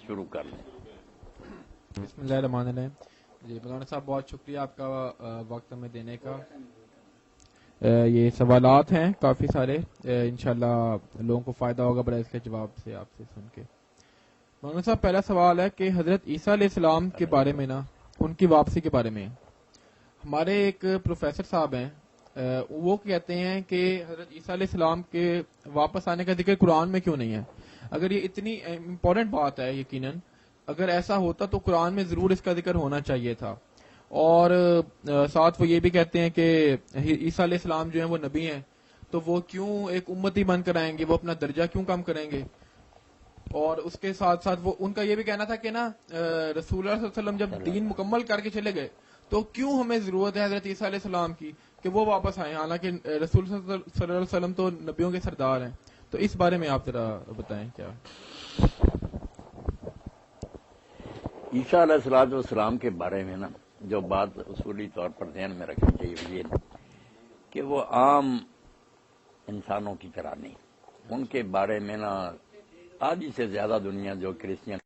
شروع کر لیں۔ بسم اللہ الرحمن الرحیم۔ جی مولانا صاحب بہت شکریہ آپ کا وقت ہمیں دینے کا۔ یہ سوالات ہیں کافی سارے، انشاءاللہ لوگوں کو فائدہ ہوگا برائے اس کے جواب سے آپ سے سن کے۔ مولانا صاحب پہلا سوال ہے کہ حضرت عیسیٰ علیہ السلام کے بارے میں نا، ان کی واپسی کے بارے میں ہمارے ایک پروفیسر صاحب ہیں، وہ کہتے ہیں کہ حضرت عیسیٰ علیہ السلام کے واپس آنے کا ذکر قرآن میں کیوں نہیں ہے؟ اگر یہ اتنی امپورٹنٹ بات ہے، یقیناً اگر ایسا ہوتا تو قرآن میں ضرور اس کا ذکر ہونا چاہیے تھا۔ اور ساتھ وہ یہ بھی کہتے ہیں کہ عیسیٰ علیہ السلام جو ہیں وہ نبی ہیں، تو وہ کیوں ایک امتی بن کر آئیں گے، وہ اپنا درجہ کیوں کم کریں گے؟ اور اس کے ساتھ ساتھ وہ ان کا یہ بھی کہنا تھا کہ نا رسول اللہ صلی اللہ علیہ وسلم جب دین مکمل کر کے چلے گئے تو کیوں ہمیں ضرورت ہے حضرت عیسیٰ علیہ السلام کی کہ وہ واپس آئیں، حالانکہ رسول صلی اللہ علیہ وسلم تو نبیوں کے سردار ہیں۔ تو اس بارے میں آپ ذرا بتائیں کیا۔ عیسیٰ علیہ السلام کے بارے میں نا جو بات اصولی طور پر ذہن میں رکھنی چاہیے یہ کہ وہ عام انسانوں کی طرح نہیں، ان کے بارے میں نا آدھی سے زیادہ دنیا جو کرسچن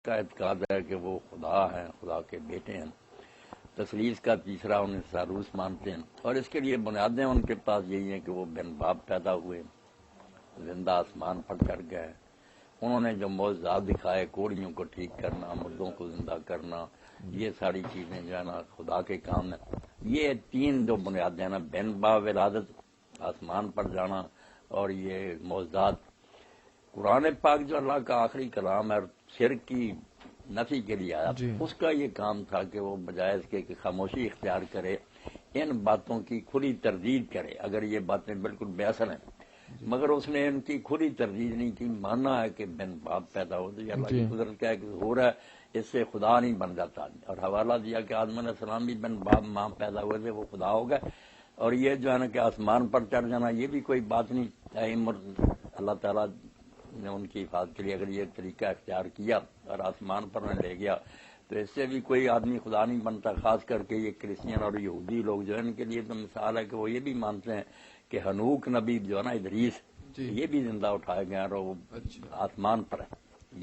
کا اعتقاد ہے کہ وہ خدا ہیں، خدا کے بیٹے ہیں، تثلیث کا تیسرا انہیں ثالوث مانتے ہیں، اور اس کے لیے بنیادیں ان کے پاس یہی ہیں کہ وہ بن باپ پیدا ہوئے، زندہ آسمان پر چڑھ گئے، انہوں نے جو معجزات دکھائے، کوڑیوں کو ٹھیک کرنا، مردوں کو زندہ کرنا، یہ ساری چیزیں جو ہے نا خدا کے کام ہیں۔ یہ تین جو بنیادیں ہیں نا، بن با ولادت، آسمان پر جانا، اور یہ معجزات، قرآن پاک جو اللہ کا آخری کلام ہے اور شرک کی نفی کے لیے آیا، اس کا یہ کام تھا کہ وہ بجائے اس کے کہ خاموشی اختیار کرے، ان باتوں کی کھلی تردید کرے۔ اگر یہ باتیں بالکل بے اثر ہیں، مگر اس نے ان کی کھلی تردید نہیں کی، ماننا ہے کہ بن باپ پیدا ہو، تو یہ اللہ کی قدرت کا ایک ظہور ہے، اس سے خدا نہیں بن جاتا، اور حوالہ دیا کہ آدم علیہ السلام بھی بن باپ ماں پیدا ہوئے تھے، وہ خدا ہو گئے۔ اور یہ جو ہے نا کہ آسمان پر چڑھ جانا، یہ بھی کوئی بات نہیں، اللہ تعالیٰ نے ان کی حفاظت کے لیے اگر یہ طریقہ اختیار کیا اور آسمان پر نہ لے گیا تو اس سے بھی کوئی آدمی خدا نہیں بنتا۔ خاص کر کے یہ کرسچین اور یہودی لوگ جو ہے ان کے لیے تو مثال ہے کہ وہ یہ بھی مانتے ہیں کہ ہنوک نبی جو ہے نا ادریس، یہ بھی زندہ اٹھائے گئے اور وہ آسمان پر ہے۔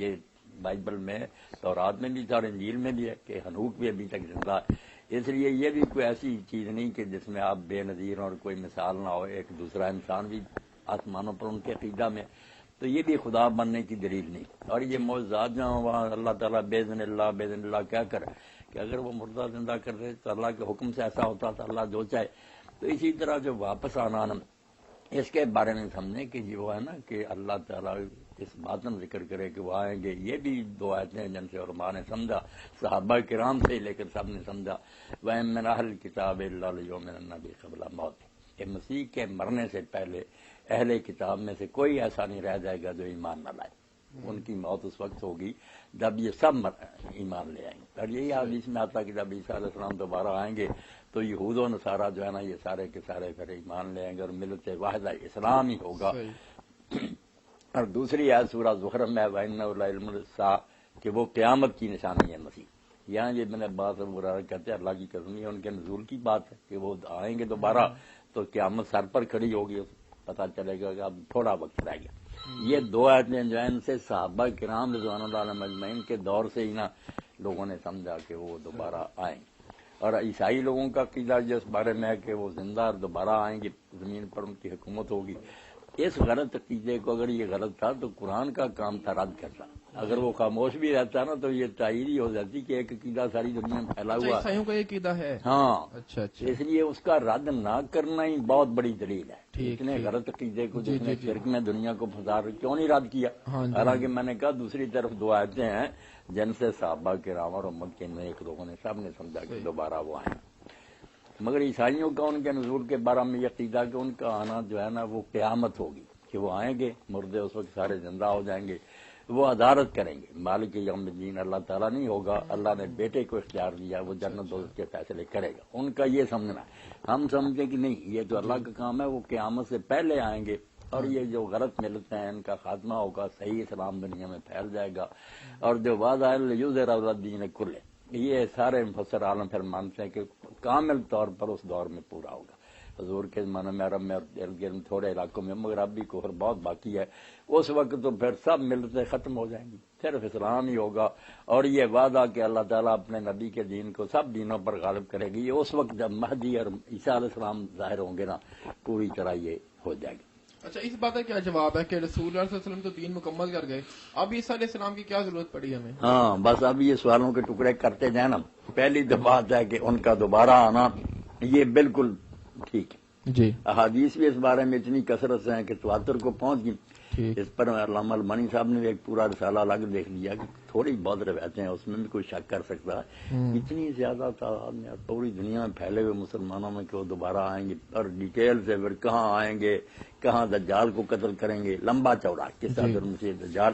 یہ بائبل میں تورات میں بھی اور انجیل میں بھی ہے کہ ہنوک بھی ابھی تک زندہ ہے۔ اس لیے یہ بھی کوئی ایسی چیز نہیں کہ جس میں آپ بے نظیر اور کوئی مثال نہ ہو، ایک دوسرا انسان بھی آسمانوں پر ان کے عقیدہ میں، تو یہ بھی خدا بننے کی دلیل نہیں۔ اور یہ معجزات جو وہاں اللہ تعالیٰ باذن اللہ کیا کر کہ اگر وہ مردہ زندہ کر دے تو اللہ کے حکم سے ایسا ہوتا تھا، اللہ جو چاہے۔ تو اسی طرح جو واپس آنا اس کے بارے میں سمجھیں کہ یہ وہ ہے نا کہ اللہ تعالیٰ اس بات میں ذکر کرے کہ وہ آئیں گے، یہ بھی دو آیتیں ہیں جن سے علماء نے سمجھا، صحابہ کرام سے لے کر سب نے سمجھا، وَإِن مِّنْ أَهْلِ الْكِتَابِ إِلَّا لِيُؤْمِنَنَّ بِهِ قَبْلَ مَوْتِهِ، کہ مسیح کے مرنے سے پہلے اہل کتاب میں سے کوئی ایسا نہیں رہ جائے گا جو ایمان نہ لائے۔ ان کی موت اس وقت ہوگی جب یہ سب ایمان لے آئیں گے۔ اور یہی حدیث میں آتا کہ جب عیسیٰ علیہ السلام دوبارہ آئیں گے تو یہود و نصارہ جو ہے نا یہ سارے کے سارے پھر ایمان لے آئیں گے اور ملت واحدہ اسلام ہی ہوگا۔ اور دوسری ہے سورہ زخرف میں وَإِنَّهُ لَعِلْمٌ لِلسَّاعَةِ کہ وہ قیامت کی نشانی ہے مسیح۔ یہاں یہ ابن عباس کہتے ہیں اللہ کی قسم یہ ان کے نزول کی بات ہے کہ وہ آئیں گے دوبارہ تو قیامت سر پر کھڑی ہوگی، پتہ چلے گا کہ اب تھوڑا وقت رہ گیا۔ یہ دو آیتیں جو ہیں ان سے صحابہ کرام رضوان اللہ علیہم اجمعین کے دور سے ہی نا لوگوں نے سمجھا کہ وہ دوبارہ آئیں گے۔ اور عیسائی لوگوں کا عقیدہ جس بارے میں ہے کہ وہ زندہ دوبارہ آئیں گے، زمین پر ان کی حکومت ہوگی، اس غلط عقیدے کو اگر یہ غلط تھا تو قرآن کا کام تھا رد کرتا۔ اگر وہ خاموش بھی رہتا نا تو یہ تائید ہی ہو جاتی کہ ایک عقیدہ ساری دنیا میں پھیلا ہوا ہے، عیسائیوں کا یہ عقیدہ ہے۔ ہاں اچھا اس لیے اس کا رد نہ کرنا ہی بہت بڑی دلیل ہے۔ اتنے غلط عقیدے کو جس نے شرک میں دنیا کو پھنسا کیوں نہیں رد کیا؟ حالانکہ میں نے کہا دوسری طرف دو آیتیں ہیں جن سے صحابہ کرام اور امت کے نیک لوگوں نے سب نے سمجھا کہ دوبارہ وہ آئیں۔ مگر عیسائیوں کا ان کے نزول کے بارے میں یہ عقیدہ کہ ان کا آنا جو ہے نا وہ قیامت ہوگی، کہ وہ آئیں گے، مردے اس وقت سارے زندہ ہو جائیں گے، وہ عدالت کریں گے۔ مالک یوم الدین اللہ تعالیٰ نہیں ہوگا، اللہ نے بیٹے کو اختیار دیا، وہ جنت دوزخ کے فیصلے کرے گا۔ ان کا یہ سمجھنا ہے۔ ہم سمجھیں کہ نہیں، یہ جو اللہ کا کام ہے وہ قیامت سے پہلے آئیں گے، اور یہ جو غلط ملتے ہیں ان کا خاتمہ ہوگا، صحیح اسلام دنیا میں پھیل جائے گا، اور جو وعدہ یظہر الدین کلہ، یہ سارے مفسر عالم پھر مانتے ہیں کہ کامل طور پر اس دور میں پورا ہوگا۔ حضور کے زمانے میں عرب میں اور ارد گرد تھوڑے علاقوں میں، مگر اب بھی کفر بہت باقی ہے. اس وقت تو پھر سب ملتیں ختم ہو جائیں گی، صرف اسلام ہی ہوگا. اور یہ وعدہ کہ اللہ تعالیٰ اپنے نبی کے دین کو سب دینوں پر غالب کرے گی، یہ اس وقت جب مہدی اور عیسیٰ علیہ السلام ظاہر ہوں گے نا، پوری طرح یہ ہو جائے گی. اچھا، اس بات کا کیا جواب ہے کہ رسول اللہ صلی اللہ علیہ وسلم تو دین مکمل کر گئے، اب عیسیٰ علیہ السلام کی کیا ضرورت پڑی ہمیں؟ ہاں بس اب یہ سوالوں کے ٹکڑے کرتے جائیں نا. پہلی تو بات ہے کہ ان کا دوبارہ آنا یہ بالکل ٹھیک ہے. جی، احادیث بھی اس بارے میں اتنی کثرت سے ہیں کہ تواتر کو پہنچ گئی. ٹھیک. اس پر علامہ المانی صاحب نے ایک پورا رسالہ الگ دیکھ لیا کہ تھوڑی بہت روایتیں ہیں، اس میں بھی کوئی شک کر سکتا ہے. اتنی زیادہ تعداد میں پوری دنیا میں پھیلے ہوئے مسلمانوں میں کہ وہ دوبارہ آئیں گے، اور ڈیٹیل سے پھر کہاں آئیں گے، کہاں دجال کو قتل کریں گے، لمبا چوڑا کس طرح مسیح دجال.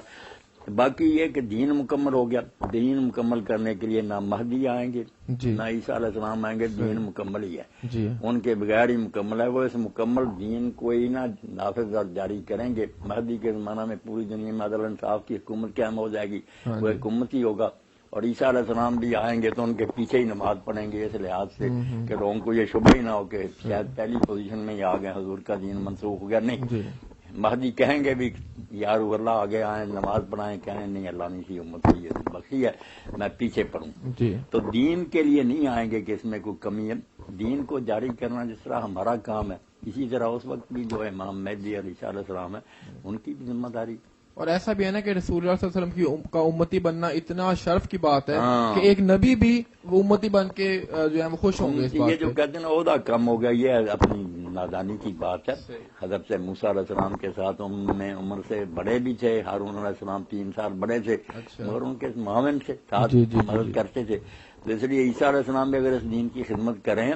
باقی یہ کہ دین مکمل ہو گیا. دین مکمل کرنے کے لیے نہ مہدی آئیں گے جی نہ عیسیٰ علیہ السلام آئیں گے، دین مکمل ہی ہے. جی ان کے بغیر ہی مکمل ہے. وہ اس مکمل دین کو ہی نہ نافذ اور جاری کریں گے. مہدی کے زمانہ میں پوری دنیا میں عدل انصاف کی حکومت قائم ہو جائے گی، وہ حکومت ہی ہوگا. اور عیسیٰ علیہ السلام بھی آئیں گے تو ان کے پیچھے ہی نماز پڑھیں گے، اس لحاظ سے کہ لوگوں کو یہ شبہ ہی نہ ہو کہ شاید پہلی پوزیشن میں ہی آ گئے، حضور کا دین منسوخ ہو گیا. نہیں، مہدی کہیں گے بھی یار اللہ آگے آئیں نماز پڑھائیں، کہیں نہیں اللہ نے اسی امت کی یہ بخشی ہے میں پیچھے پڑھوں. جی. تو دین کے لیے نہیں آئیں گے کہ اس میں کوئی کمی ہے. دین کو جاری کرنا جس طرح ہمارا کام ہے، اسی طرح اس وقت بھی جو امام مہدی اور عیسیٰ علیہ السلام ہے ان کی بھی ذمہ داری. اور ایسا بھی ہے نا کہ رسول اللہ صلی اللہ علیہ وسلم کا امتی بننا اتنا شرف کی بات ہے کہ ایک نبی بھی وہ امتی بن کے جو ہے وہ خوش ہوں گے اس بات. یہ جو کہتے ہیں نا عہدہ کم ہو گیا، یہ اپنی نادانی کی بات ہے. حضرت موسیٰ علیہ السلام کے ساتھ عمر سے بڑے بھی تھے، ہارون علیہ السلام 3 سال بڑے تھے، مگر ان کے معاون سے ساتھ مدد کرتے تھے. تو اس لیے عیسیٰ علیہ السلام بھی اگر اس دین کی خدمت کریں،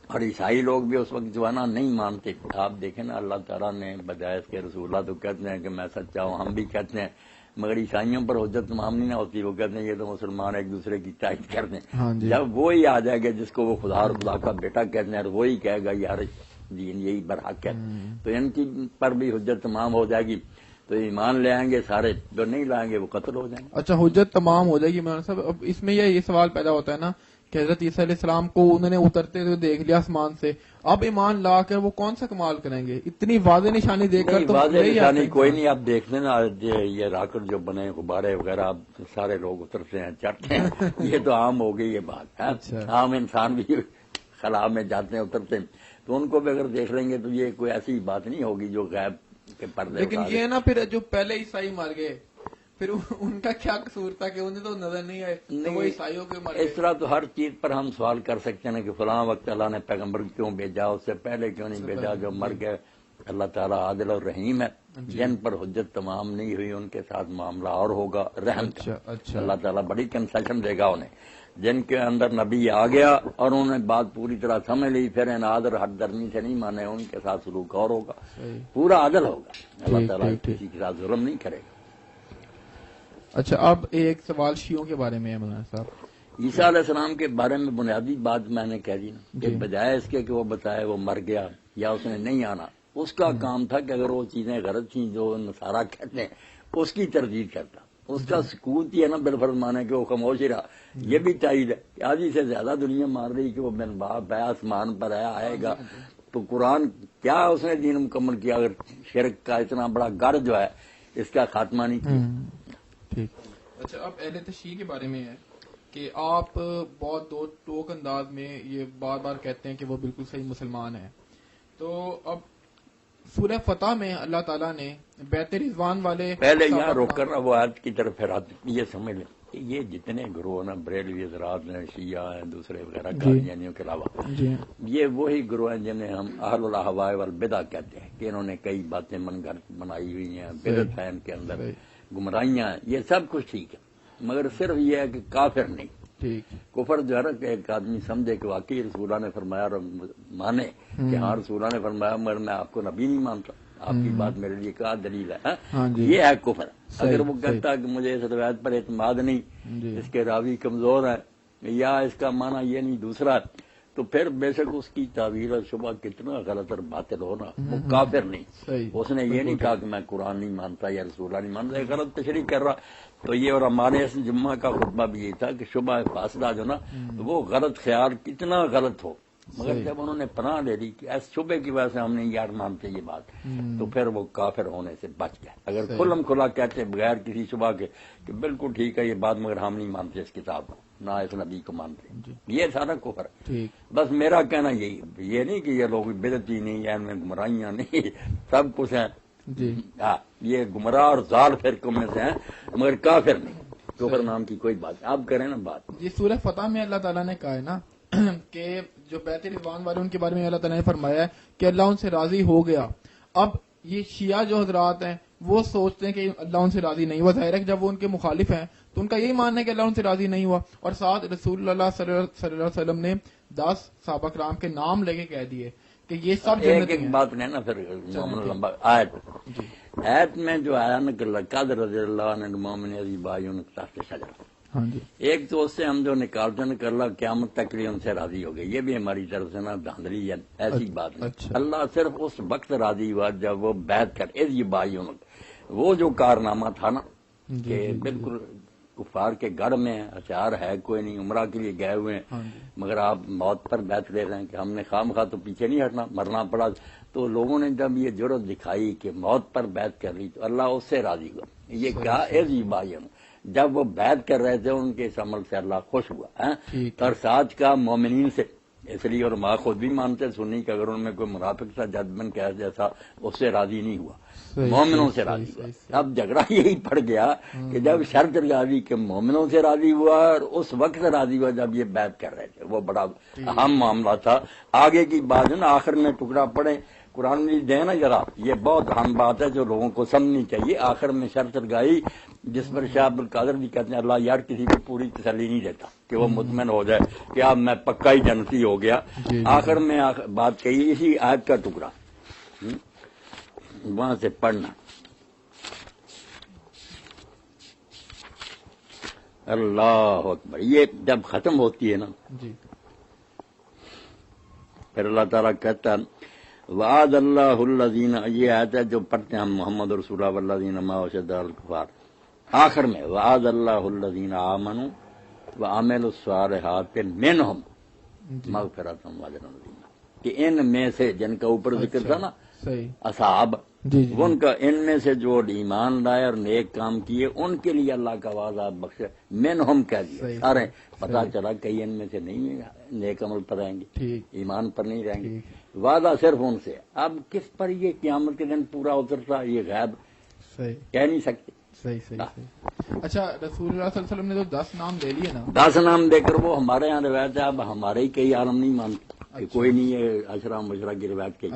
اور عیسائی لوگ بھی اس وقت جو ہے نا نہیں مانتے. آپ دیکھیں نا اللہ تعالیٰ نے بجائے اس کے رسول اللہ تو کہتے ہیں کہ میں سچا ہوں، ہم بھی کہتے ہیں، مگر عیسائیوں پر حجت تمام نہیں ہوتی. وہ کہتے ہیں یہ تو مسلمان ایک دوسرے کی تائید کرتے ہیں. جب وہی آ جائے گا جس کو وہ خدا اور خدا کا بیٹا کہتے ہیں اور وہی کہے گا یار دین یہی برحق ہے، تو ان کی پر بھی حجت تمام ہو جائے گی. تو ایمان لے آئیں گے سارے، جو نہیں لائیں گے وہ قتل ہو جائیں گے. اچھا، حجت تمام ہو جائے گی مولانا صاحب. اب اس میں یہ سوال پیدا ہوتا ہے نا کہ حضرت عیسیٰ علیہ السلام کو انہوں نے اترتے ہوئے دیکھ لیا آسمان سے، اب ایمان لا کر وہ کون سا کمال کریں گے؟ اتنی واضح نشانی دیکھ کر تو واضح نشانی کوئی نہیں. آپ دیکھ لیں نا یہ راکٹ جو بنے غبارے وغیرہ اب سارے لوگ اترتے ہیں چڑھتے ہیں، یہ تو عام ہو گئی یہ بات ہے. عام انسان بھی خلا میں جاتے ہیں اترتے ہیں، تو ان کو بھی اگر دیکھ لیں گے تو یہ کوئی ایسی بات نہیں ہوگی جو غیب کے پردے. لیکن یہ نا پھر جو پہلے عیسائی مر گئے پھر ان کا کیا قصور تھا کہ انہیں تو نظر نہیں آئے تو وہ عیسائیوں کے مر گئے. اس طرح تو ہر چیز پر ہم سوال کر سکتے ہیں کہ فلاں وقت اللہ نے پیغمبر کیوں بھیجا، اس سے پہلے کیوں نہیں بھیجا. جو مر گئے اللہ تعالیٰ عادل اور رحیم ہے. جن پر حجت تمام نہیں ہوئی ان کے ساتھ معاملہ اور ہوگا رحم کا. اللہ تعالیٰ بڑی کنسیشن دے گا انہیں. جن کے اندر نبی آ گیا اور انہوں نے بات پوری طرح سمجھ لی، پھر اناد اور حد درمی سے نہیں مانے، ان کے ساتھ سلوک اور ہوگا، پورا عدل ہوگا. اللہ تعالیٰ کسی کے ساتھ ظلم نہیں کرے گا. اچھا، اب ایک سوال شیعوں کے بارے میں ہے مولانا صاحب. عیسیٰ علیہ السلام کے بارے میں بنیادی بات میں نے کہہ دی نا کہ بجائے اس کے کہ وہ بتائے وہ مر گیا یا اس نے نہیں آنا، اس کا کام تھا کہ اگر وہ چیزیں غلط تھیں جو نصارہ کہتے ہیں اس کی تردید کرتا. اس کا سکوت ہی ہے نا بالفرض مانے کہ وہ خاموش ہی رہا. یہ بھی تائید ہے کہ آدھی سے زیادہ دنیا مان رہی کہ وہ بن باپ ہے، آسمان پر ہے، آئے گا. تو قرآن کیا اس نے دین مکمل کیا اگر شرک کا اتنا بڑا گڑھ جو ہے اس کا خاتمہ نہیں کیا. ٹھیک. اچھا، اب اہل تشیع کے بارے میں ہے کہ آپ بہت دو ٹوک انداز میں یہ بار بار کہتے ہیں کہ وہ بالکل صحیح مسلمان ہیں. تو اب سورہ فتح میں اللہ تعالیٰ نے بیت رضوان والے پہلے یہاں روک کر وہ آیت کی طرف پھر یہ سمجھ لیں کہ یہ جتنے گروہ نا بریلوی حضرات ہیں، شیعہ ہیں، دوسرے وغیرہ قادیانیوں کے علاوہ، یہ وہی گروہ ہیں جنہیں ہم اہل الاہواء والبدع کہتے ہیں کہ انہوں نے کئی باتیں من گھڑت بنائی ہوئی ہیں، بدعت ہے ان کے اندر، گمراہیاں ہیں. یہ سب کچھ ٹھیک ہے، مگر صرف یہ ہے کہ کافر نہیں. کفر جو ہے نا کہ ایک آدمی سمجھے کہ واقعی رسول اللہ نے فرمایا اور مانے کہ ہاں رسول اللہ نے فرمایا مگر میں آپ کو نبی نہیں مانتا، آپ کی بات میرے لیے کیا دلیل ہے، یہ ہے کفر. اگر وہ کہتا ہے کہ مجھے اس روایت پر اعتماد نہیں، اس کے راوی کمزور ہیں یا اس کا معنی یہ نہیں دوسرا، تو پھر بے شک اس کی تعویل اور شبہ کتنا غلط اور باطل ہونا، وہ کافر نہیں. اس نے یہ نہیں کہا کہ میں قرآن نہیں مانتا یا رسول اللہ نہیں مانتا، غلط تشریح کر رہا. تو یہ اور ہمارے اس جمعہ کا خطبہ بھی یہ تھا کہ شبہ فاصلہ جو نا وہ غلط خیال کتنا غلط ہو مگر جب انہوں نے پناہ لے لی کہ اس شبے کی وجہ سے ہم نہیں یار مانتے یہ بات، تو پھر وہ کافر ہونے سے بچ گئے. اگر کھلم کھلا کہتے بغیر کسی شبہ کے کہ بالکل ٹھیک ہے یہ بات مگر ہم نہیں مانتے اس کتاب کو، نہ اس نبی کو مانتے، یہ سارا کفر ہے. بس میرا کہنا یہی، یہ نہیں کہ یہ لوگ بدعتی نہیں یا ان میں گمراہیاں نہیں، سب کچھ ہیں. ہاں یہ گمراہ اور ضال فرقوں میں سے ہیں مگر کافر نہیں. کفر نام کی کوئی بات. آپ کریں نا بات. جی سورہ فتح میں اللہ تعالیٰ نے کہا ہے نا کہ جو بیت رضوان والے ان کے بارے میں اللہ تعالیٰ نے فرمایا ہے کہ اللہ ان سے راضی ہو گیا. اب یہ شیعہ جو حضرات ہیں وہ سوچتے ہیں کہ اللہ ان سے راضی نہیں ہوا. ظاہر ہے کہ جب وہ ان کے مخالف ہیں تو ان کا یہی ماننا ہے کہ اللہ ان سے راضی نہیں ہوا. اور ساتھ رسول اللہ صلی اللہ علیہ وسلم نے 10 صحابہ کرام کے نام لے کے کہہ دیے کہ یہ سب جنتی ہیں. ایک بات نہیں نا پھر لمبا آیت میں جو آیا نا کہ لقد رضی اللہ عنہ المؤمنین اذ یبایعونک تحت الشجرۃ، ایک تو اس سے ہم جو نکالتے ہیں کہ اللہ قیامت تک لیے ان سے راضی ہو گئے، یہ بھی ہماری طرف سے نا دھاندلی ہے، ایسی بات نہیں. اللہ صرف اس وقت راضی ہوا جب وہ بیعت کر اذ یبایعونک، وہ جو کارنامہ تھا نا کہ بالکل کفار کے گڑھ میں ہتھیار ہے کوئی نہیں، عمرہ کے لیے گئے ہوئے ہیں مگر آپ موت پر بیعت لے رہے ہیں کہ ہم نے خام خواہ تو پیچھے نہیں ہٹنا، مرنا پڑا. تو لوگوں نے جب یہ جرأت دکھائی کہ موت پر بیعت کر لی تو اللہ اس سے راضی ہوا. یہ کہا اذ یبایعونک، جب وہ بیعت کر رہے تھے ان کے اس عمل سے اللہ خوش ہوا. اور ساتھ کا مومنین سے، اس لیے اور ماں خود بھی مانتے سنی کہ اگر ان میں کوئی منافق تھا جدمن کہہ جیسا اس سے راضی نہیں ہوا، مومنوں سے راضی ہوا. اب جھگڑا یہی پڑ گیا کہ جب شرط راضی کہ مومنوں سے راضی ہوا اور اس وقت راضی ہوا جب یہ بیعت کر رہے تھے، وہ بڑا اہم معاملہ تھا. آگے کی بات ہے نا آخر میں ٹکڑا پڑے قرآن میں دے نا ذرا، یہ بہت اہم بات ہے جو لوگوں کو سمجھنی چاہیے. آخر میں شرط لگائی جس پر شاہ عبد القادر بھی کہتے ہیں اللہ یار کسی کو پوری تسلی نہیں دیتا کہ وہ مطمئن ہو جائے کہ اب میں پکا ہی جنتی ہو گیا. آخر میں بات کہی اسی آیت کا ٹکڑا وہاں سے پڑھنا. اللہ اکبر. یہ جب ختم ہوتی ہے نا پھر اللہ تعالیٰ کہتا ہے وعد اللہ الذین، یہ آیت ہے جو پڑھتے ہیں ہم محمد رسول اللہ والذین معہ اشداء علی الکفار. آخر میں وعد اللہ الذین آمنوا وعملوا الصالحات منہم مغفرۃ واجر عظیم، کہ ان میں سے جن کا اوپر ذکر تھا نا اصحاب، ان کا ان میں سے جو ایمان لائے اور نیک کام کیے ان کے لیے اللہ کا وعدہ بخشے. منہم کہہ دیا سارے، پتا چلا کئی ان میں سے نہیں نیک عمل پر رہیں گے، ایمان پر نہیں رہیں گے. وعدہ صرف ان سے. اب کس پر یہ قیامت کے دن پورا اترتا یہ غیب کہہ نہیں سکتے. اچھا رسول اللہ صلی اللہ علیہ وسلم نے جو 10 نام لے لیے نا، 10 نام دے کر وہ ہمارے یہاں روایت ہے. اب ہمارے ہی کئی عالم نہیں مانتے کہ کوئی نہیں ہے اشرا مشرا کی روایت کی،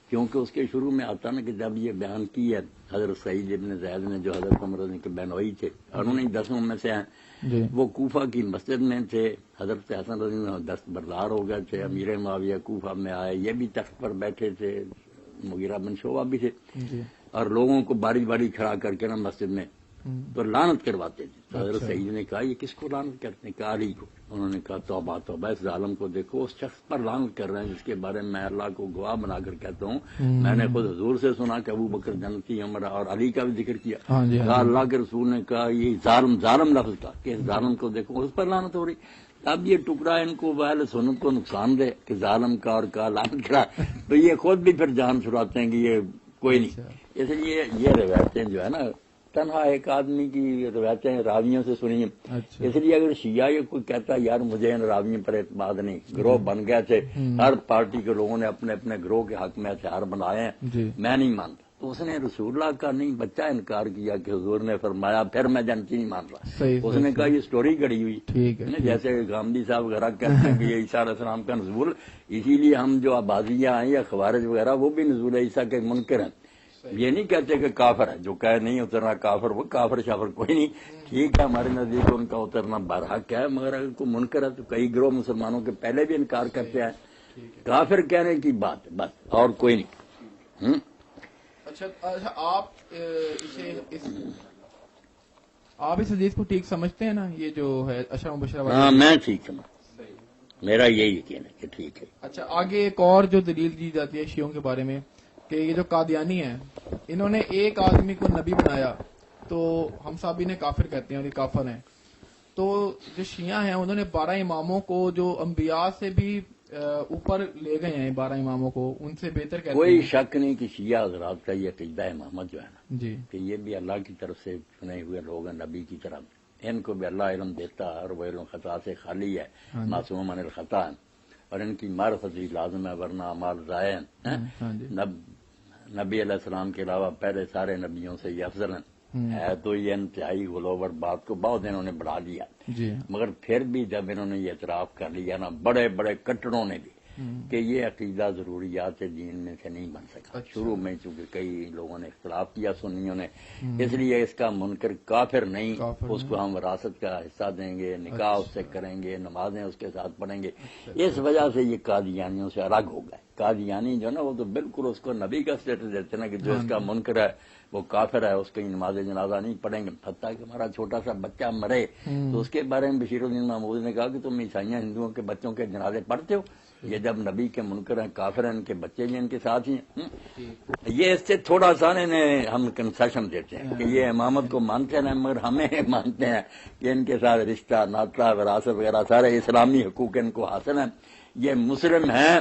کیونکہ اس کے شروع میں آتا نا کہ جب یہ بیان کی ہے حضرت سعید ابن زید نے جو حضرت عمر کے بہنوئی تھے اور انہیں 10 میں سے ہیں، وہ کوفہ کی مسجد میں تھے. حضرت حسن رضی اللہ عنہ دستبردار ہو گئے تھے، امیر معاویہ کوفہ میں آئے، یہ بھی تخت پر بیٹھے تھے، مغیرہ بن شعبہ بھی تھے، اور لوگوں کو باری باری کھڑا کر کے نا مسجد میں تو لعنت کرواتے تھے. تو حضرت سعید نے کہا یہ کس کو لعنت کرتے ہیں؟ کہا علی کو. انہوں نے کہا توبہ توبہ، اس ظالم کو دیکھو، اس شخص پر لعنت کر رہے ہیں جس کے بارے میں اللہ کو گواہ بنا کر کہتا ہوں میں نے خود حضور سے سنا کہ ابو بکر جنتی، عمر اور علی کا بھی ذکر کیا. کہا اللہ کے رسول نے کہا یہ ظالم لفظ تھا کہ اس ظالم کو دیکھو اس پر لعنت ہو رہی. اب یہ ٹکڑا ان کو اہل سنت کو نقصان دے کہ ظالم کا اور کا لعنت کرا، تو یہ خود بھی پھر جان چھڑاتے ہیں کہ یہ کوئی نہیں. اس لیے یہ روایتیں جو ہے نا تنہا ایک آدمی کی روایتیں راویوں سے سنی. اس لیے اگر شیعہ یہ کوئی کہتا ہے یار مجھے ان راویوں پر اعتماد نہیں، گروہ بن گئے تھے، ہر پارٹی کے لوگوں نے اپنے اپنے گروہ کے حق میں ہتھیار بنائے ہیں، میں نہیں مانتا، تو اس نے رسول اللہ کا نہیں بچہ انکار کیا کہ حضور نے فرمایا پھر میں جنتی نہیں مان رہا. اس نے کہا یہ سٹوری گڑی ہوئی، جیسے گاندھی صاحب وغیرہ کہتے ہیں کہ یہ عیسیٰ علیہ السلام کا نزول، اسی لیے ہم جو آبادیاں ہیں یا خوارج وغیرہ وہ بھی نزول عیسیٰ کے منکر ہیں. یہ نہیں کہتے کہ کافر ہے، جو کہے نہیں اترنا کافر، وہ کافر شافر کوئی نہیں. ٹھیک ہے ہمارے نزدیک ان کا اترنا برحق ہے، مگر اگر کوئی منکر ہے تو کئی گروہ مسلمانوں کے پہلے بھی انکار کرتے ہیں. کافر کہنے کی بات بس اور کوئی نہیں. اچھا آپ اس حدیث کو ٹھیک سمجھتے ہیں نا، یہ جو ہے اشرا مبشرہ؟ ہاں میں ٹھیک سمجھتا، میرا یہی یقین ہے کہ ٹھیک ہے. اچھا آگے ایک اور جو دلیل دی جاتی ہے شیعوں کے بارے میں کہ یہ جو قادیانی ہیں انہوں نے ایک آدمی کو نبی بنایا تو ہم سب انہیں کافر کہتے ہیں اور یہ کافر ہیں. تو جو شیعہ ہیں انہوں نے 12 اماموں کو جو انبیاء سے بھی اوپر لے گئے ہیں 12 اماموں کو، ان سے بہتر کہتے کوئی ہیں؟ شک نہیں کہ شیعہ حضرات کا یہ عقیدہ امامت جو ہے نا جی کہ یہ بھی اللہ کی طرف سے چنے ہوئے لوگ ہیں، نبی کی طرف ان کو بھی اللہ علم دیتا ہے اور وہ علم خطا سے خالی ہے، ہاں جی۔ معصوم عن الخطا ہے، اور ان کی معرفت بھی لازم ہے ورنہ اعمال ضائع ہیں۔ ہاں جی نبی علیہ السلام کے علاوہ پہلے سارے نبیوں سے یہ افضل ہیں، ہے تو یہ انتہائی غلوور بات کو بہت انہوں نے بڑھا دیا، جی مگر پھر بھی جب انہوں نے یہ اعتراف کر لیا نا بڑے بڑے کٹڑوں نے بھی کہ یہ عقیدہ ضروریات دین میں سے نہیں بن سکا، شروع میں چونکہ کئی لوگوں نے اختلاف کیا سنیوں نے، اس لیے اس کا منکر کافر نہیں، اس کو ہم وراثت کا حصہ دیں گے، نکاح اس سے کریں گے، نمازیں اس کے ساتھ پڑھیں گے، اس وجہ سے یہ قادیانیوں سے الگ ہو گئے۔ قادیانی جو ہے نا وہ تو بالکل اس کو نبی کا اسٹیٹس دیتے نا کہ جو اس کا منکر ہے وہ کافر ہے، اس کی نماز جنازہ نہیں پڑھیں گے، حتیٰ کہ ہمارا چھوٹا سا بچہ مرے تو اس کے بارے میں بشیر الدین محمود نے کہا کہ تم عیسائیاں ہندوؤں کے بچوں کے جنازے پڑھتے ہو، یہ جب نبی کے منکر ہیں کافر ہیں، ان کے بچے بھی ان کے ساتھ ہی ہیں۔ یہ اس سے تھوڑا سا ہم کنسیشن دیتے ہیں کہ یہ امامت کو مانتے ہیں مگر ہمیں مانتے ہیں کہ ان کے ساتھ رشتہ ناطہ وراثت وغیرہ سارے اسلامی حقوق ان کو حاصل ہیں، یہ مسلم ہیں،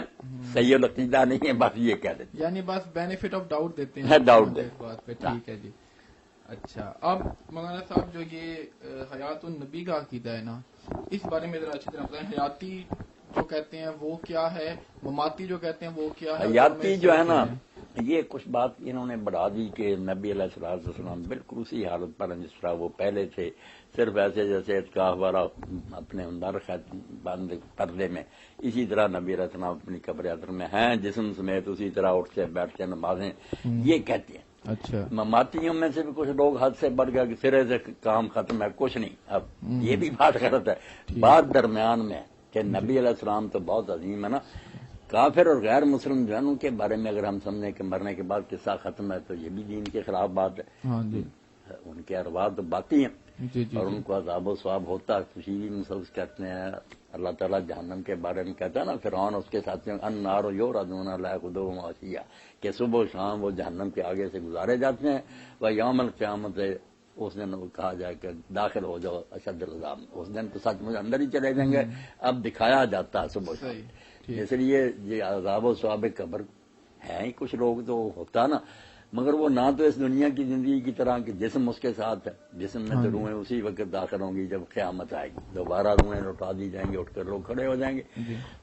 صحیح العقیدہ نہیں ہے، بس یہ کہہ دیتے ہیں، یعنی بس بینیفٹ آف ڈاؤٹ دیتے ہیں ڈاؤٹ اس بات پہ، ٹھیک ہے جی۔ اچھا اب مولانا صاحب جو یہ حیات النبی کا عقیدہ ہے نا، اس بارے میں ذرا اچھی طرح بتائیں، حیاتی جو کہتے ہیں وہ کیا ہے، مماتی جو کہتے ہیں وہ کیا ہے؟ حیاتی جو ہے نا یہ کچھ بات انہوں نے بڑھا دی کہ نبی علیہ الصلوۃ والسلام بالکل اسی حالت پر ہیں جس طرح وہ پہلے تھے، صرف ایسے جیسے اعتکاف والا اپنے اندر بند پردے میں، اسی طرح نبی علیہ السلام اپنی قبر حضرت میں ہیں جسم سمیت اسی طرح اٹھتے بیٹھتے نمازیں، یہ کہتے ہیں۔ اچھا مماتیوں میں سے بھی کچھ لوگ حد سے بڑھ گیا کہ سرے سے کام ختم ہے، کچھ نہیں، اب یہ بھی بات غلط ہے، بات درمیان میں کہ نبی علیہ السلام تو بہت عظیم ہے نا، کافر اور غیر مسلم جو ہے ان کے بارے میں اگر ہم سمجھیں کہ مرنے کے بعد قصہ ختم ہے تو یہ بھی دین کے خلاف بات ہے، ہاں جی ان کے ارواح تو باقی ہیں جی جی اور ان کو عذاب و ثواب ہوتا ہے، خوشی بھی محسوس کرتے ہیں۔ اللہ تعالیٰ جہنم کے بارے میں کہتا ہے نا فرعون اس کے ساتھیوں النار یعرضون علیہا غدوا وعشیا کہ صبح و شام وہ جہنم کے آگے سے گزارے جاتے ہیں، وہ یوم القیامت اس دن وہ کہا جائے کہ داخل ہو جاؤ اشد العذاب، اس دن تو سچ مجھ اندر ہی چلے جائیں گے، اب دکھایا جاتا ہے صبح و شام، اس لیے یہ عذاب و ثواب قبر ہے ہی، کچھ لوگ تو ہوتا نا، مگر وہ نہ تو اس دنیا کی زندگی کی طرح کہ جسم اس کے ساتھ ہے، جسم میں تو روحیں اسی وقت داخل ہوں گی جب قیامت آئے گی، دوبارہ روحیں لوٹا دی جائیں گی، اٹھ کر لوگ کھڑے ہو جائیں گے،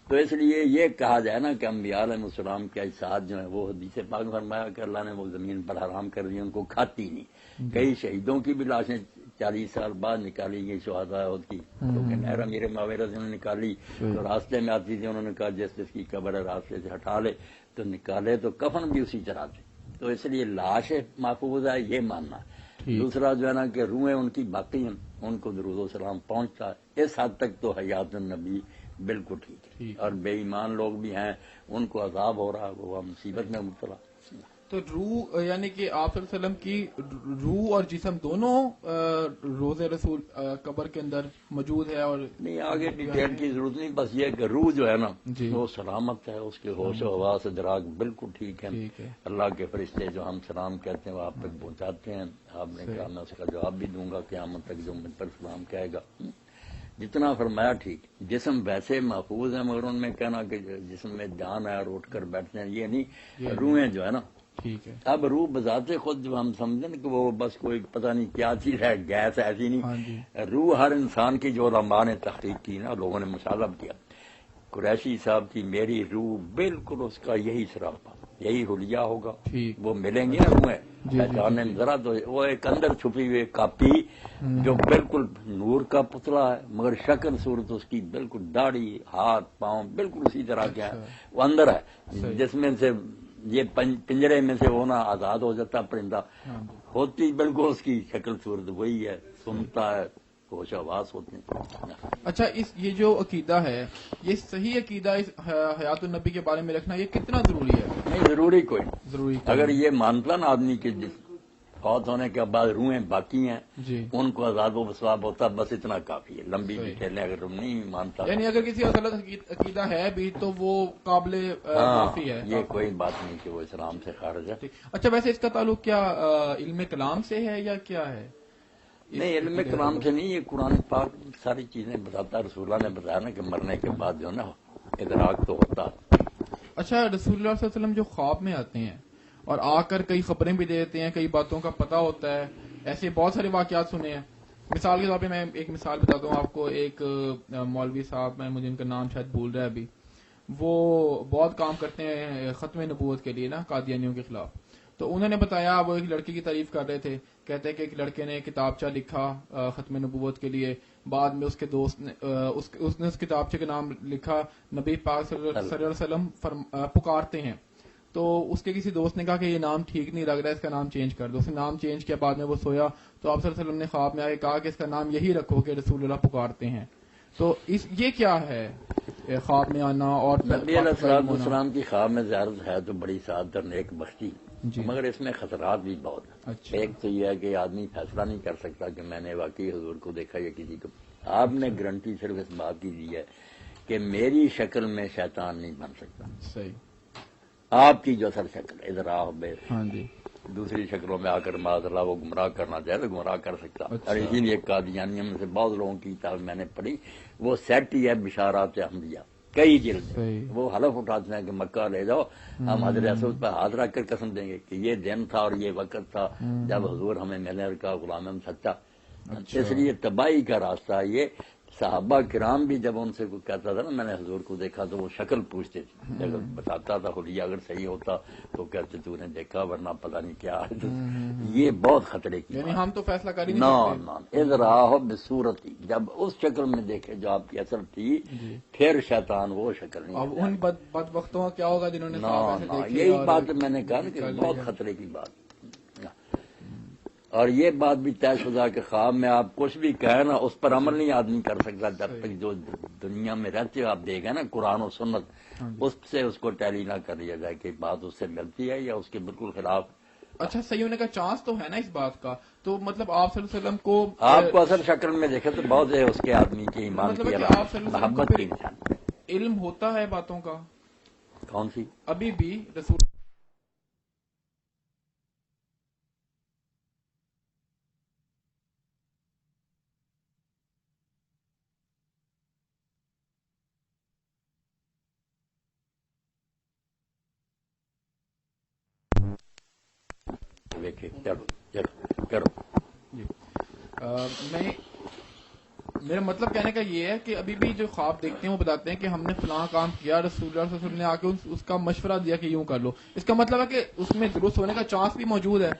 تو اس لیے یہ کہا جائے نا کہ انبیاء علیہ السلام کے اجساد جو ہیں وہ حدیث پاک میں فرمایا کہ اللہ نے وہ زمین پر حرام کر دی، ان کو کھاتی نہیں، کئی شہیدوں کی بھی لاشیں 40 سال بعد نکالی گئی شہداء احد کی، کیونکہ نہر امیر معاویہ سے انہوں نے نکالی تو راستے میں آتی تھی، انہوں نے کہا جس جس کی قبر ہے راستے سے ہٹا لے، تو نکالے تو کفن بھی اسی طرح تھے، تو اس لیے لاش محفوظ ہے یہ ماننا، دوسرا جو ہے نا کہ روحیں ان کی باقی ہیں، ان کو درود و سلام پہنچتا ہے، اس حد تک تو حیات النبی بالکل ٹھیک ہے، اور بے ایمان لوگ بھی ہیں ان کو عذاب ہو رہا، وہ مصیبت میں مبتلا۔ تو روح یعنی کہ آپ صلی اللہ علیہ وسلم کی روح اور جسم دونوں روز رسول قبر کے اندر موجود ہے، اور نہیں آگے ڈیٹیل کی ضرورت نہیں، بس یہ کہ روح جو ہے نا وہ سلامت ہے، اس کے ہوش و حواس ادراک بالکل ٹھیک ہے، اللہ کے فرشتے جو ہم سلام کہتے ہیں وہ آپ تک پہنچاتے ہیں، آپ نے کہا میں اس کا جواب بھی دوں گا قیامت تک جو مجھ پر سلام کہے گا، جتنا فرمایا ٹھیک، جسم ویسے محفوظ ہے مگر ان میں کہنا کہ جسم میں جان ہے اور اٹھ کر بیٹھتے ہیں یہ نہیں، روحیں جو ہے نا ٹھیک ہے، اب روح بذات خود جو ہم سمجھیں کہ وہ بس کوئی پتہ نہیں کیا چیز ہے، گیس ایسی نہیں، روح ہر انسان کی جو علماء نے تحقیق کی نا لوگوں نے مشاہدہ کیا، قریشی صاحب کی میری روح بالکل اس کا یہی سراپا یہی حلیہ ہوگا، وہ ملیں گی نا روحیں پہچاننے میں، ذرا تو وہ ایک اندر چھپی ہوئی کاپی جو بالکل نور کا پتلا ہے مگر شکل صورت اس کی بالکل داڑھی ہاتھ پاؤں بالکل اسی طرح کیا ہے، وہ اندر ہے، جس میں سے یہ پنجرے میں سے ہونا آزاد ہو جاتا پرندہ، ہوتی بالکل اس کی شکل صورت وہی ہے، سنتا ہے، ہوش آواز ہوتے ہیں۔ اچھا یہ جو عقیدہ ہے یہ صحیح عقیدہ اس حیات النبی کے بارے میں رکھنا یہ کتنا ضروری ہے؟ نہیں ضروری کوئی ضروری اگر یہ مانتا نا آدمی کے فوت ہونے کے بعد روحیں باقی ہیں ان کو عذاب و ثواب ہوتا، بس اتنا کافی ہے، لمبی ڈیٹیلیں اگر تم نہیں مانتا، یعنی اگر کسی غلط عقیدہ ہے بھی تو وہ قابل معافی ہے، یہ کوئی بات نہیں کہ وہ اسلام سے خارج ہے۔ اچھا ویسے اس کا تعلق کیا علم کلام سے ہے یا کیا ہے؟ نہیں علم کلام سے نہیں، یہ قرآن پاک ساری چیزیں بتاتا، رسول اللہ نے بتایا نا کہ مرنے کے بعد جو ہے نا ادراک تو ہوتا. اچھا، رسول اللہ صلی اللہ علیہ وسلم جو خواب میں آتے ہیں اور آ کر کئی خبریں بھی دے دیتے ہیں، کئی باتوں کا پتہ ہوتا ہے، ایسے بہت سارے واقعات سنے ہیں. مثال کے طور پہ میں ایک مثال بتاتا ہوں آپ کو. ایک مولوی صاحب، میں مجھے ان کا نام شاید بھول رہا ہے ابھی، وہ بہت کام کرتے ہیں ختم نبوت کے لیے نا، قادیانیوں کے خلاف. تو انہوں نے بتایا، وہ ایک لڑکی کی تعریف کر رہے تھے، کہتے ہیں کہ ایک لڑکے نے کتابچہ لکھا ختم نبوت کے لیے. بعد میں اس کے دوست نے اس نے اس کتابچے کا نام لکھا نبی پاک صلی اللہ علیہ وسلم پکارتے ہیں. تو اس کے کسی دوست نے کہا کہ یہ نام ٹھیک نہیں لگ رہا ہے، اس کا نام چینج کر دو. اس نے نام چینج کیا. بعد میں وہ سویا تو آپ صلی اللہ علیہ وسلم نے خواب میں آ کے کہا کہ اس کا نام یہی رکھو کہ رسول اللہ پکارتے ہیں. تو یہ کیا ہے خواب میں آنا؟ اور نبی علیہ السلام کی خواب میں زیارت ہے تو بڑی سعادت اور نیک بختی، جی. مگر اس میں خطرات بھی بہت ہیں. اچھا. ایک تو یہ ہے کہ آدمی فیصلہ نہیں کر سکتا کہ میں نے واقعی حضور کو دیکھا یا کسی کو. آپ نے گارنٹی صرف اس بات کی دی ہے کہ میری شکل میں شیطان نہیں بن سکتا. صحیح. آپ کی جو اصل شکل ادھر آ ہاں جی، دوسری شکلوں میں آ کر معاذ اللہ وہ گمراہ کرنا چاہے تو گمراہ کر سکتا. اچھا. اور اسی لیے قادیانیوں میں سے بہت لوگوں کی کتاب میں نے پڑھی، وہ سیٹ ہی ہے بشارات احمدیہ، کئی جلد. وہ حلف اٹھاتے ہیں کہ مکہ لے جاؤ، ہم حضرت اسود پہ ہاتھ رکھ کر قسم دیں گے کہ یہ دن تھا اور یہ وقت تھا جب حضور ہمیں ملنے کا غلام ہم سچا. اس لیے تباہی کا راستہ یہ. صحابہ کرام بھی جب ان سے کوئی کہتا تھا نا میں نے حضور کو دیکھا تو وہ شکل پوچھتے تھے. اگر بتاتا تھا خلیہ اگر صحیح ہوتا تو کہتے تو نے دیکھا ورنہ پتہ نہیں کیا ہے. یہ بہت خطرے کی یعنی ہم تو فیصلہ کر ہی نہیں سکتے. ادراہ بصورتی، جب اس شکل میں دیکھے جو آپ کی اصل تھی پھر شیطان وہ شکل نہیں. اب ان بدبختوں کا کیا ہوگا جنہوں نے یہی بات میں نے کہا کہ بہت خطرے کی بات. اور یہ بات بھی طے شدہ کہ خواب میں آپ کچھ بھی کہیں نا اس پر عمل نہیں آدمی کر سکتا جب تک جو دنیا میں رہتے ہو آپ دیکھیں نا قرآن و سنت اس سے اس کو ٹیلی نہ کر لیا جائے کہ بات اس سے ملتی ہے یا اس کے بالکل خلاف. اچھا، صحیح ہونے کا چانس تو ہے نا اس بات کا. تو مطلب آپ صلی اللہ علیہ وسلم کو آپ کو اصل شکل میں دیکھے تو بہت ہے اس کے آدمی کی ایمان کی محبت کی انسان علم ہوتا ہے باتوں کا. کون سی؟ ابھی بھی رسول میرا مطلب کہنے کا یہ ہے کہ ابھی بھی جو خواب دیکھتے ہیں وہ بتاتے ہیں کہ ہم نے فلاں کام کیا، رسول اللہ صلی اللہ علیہ وسلم نے آ کے اس کا مشورہ دیا کہ یوں کر لو. اس کا مطلب ہے کہ اس میں درست ہونے کا چانس بھی موجود ہے.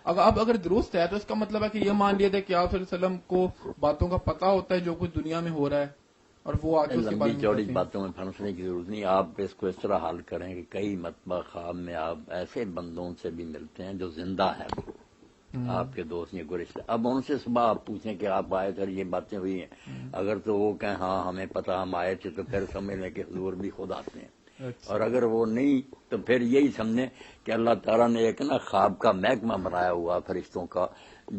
اب اگر درست ہے تو اس کا مطلب ہے کہ یہ مان لیا جائے کہ آپ صلی اللہ علیہ وسلم کو باتوں کا پتہ ہوتا ہے جو کچھ دنیا میں ہو رہا ہے اور وہ آ کے لمبی چوڑی باتوں میں پھنسنے کی ضرورت نہیں. آپ اس کو اس طرح حل کریں کہ کئی مرتبہ خواب میں آپ ایسے بندوں سے بھی ملتے ہیں جو زندہ ہے، آپ کے دوست یا کوئی رشتے. اب ان سے صبح آپ پوچھیں کہ آپ آئے تھے یہ باتیں ہوئی ہیں، اگر تو وہ کہیں ہاں ہمیں پتا ہم آئے تھے تو پھر سمجھ لیں کہ حضور بھی خود آتے ہیں. اور اگر وہ نہیں تو پھر یہی سمجھیں کہ اللہ تعالیٰ نے ایک نا خواب کا محکمہ بنایا ہوا فرشتوں کا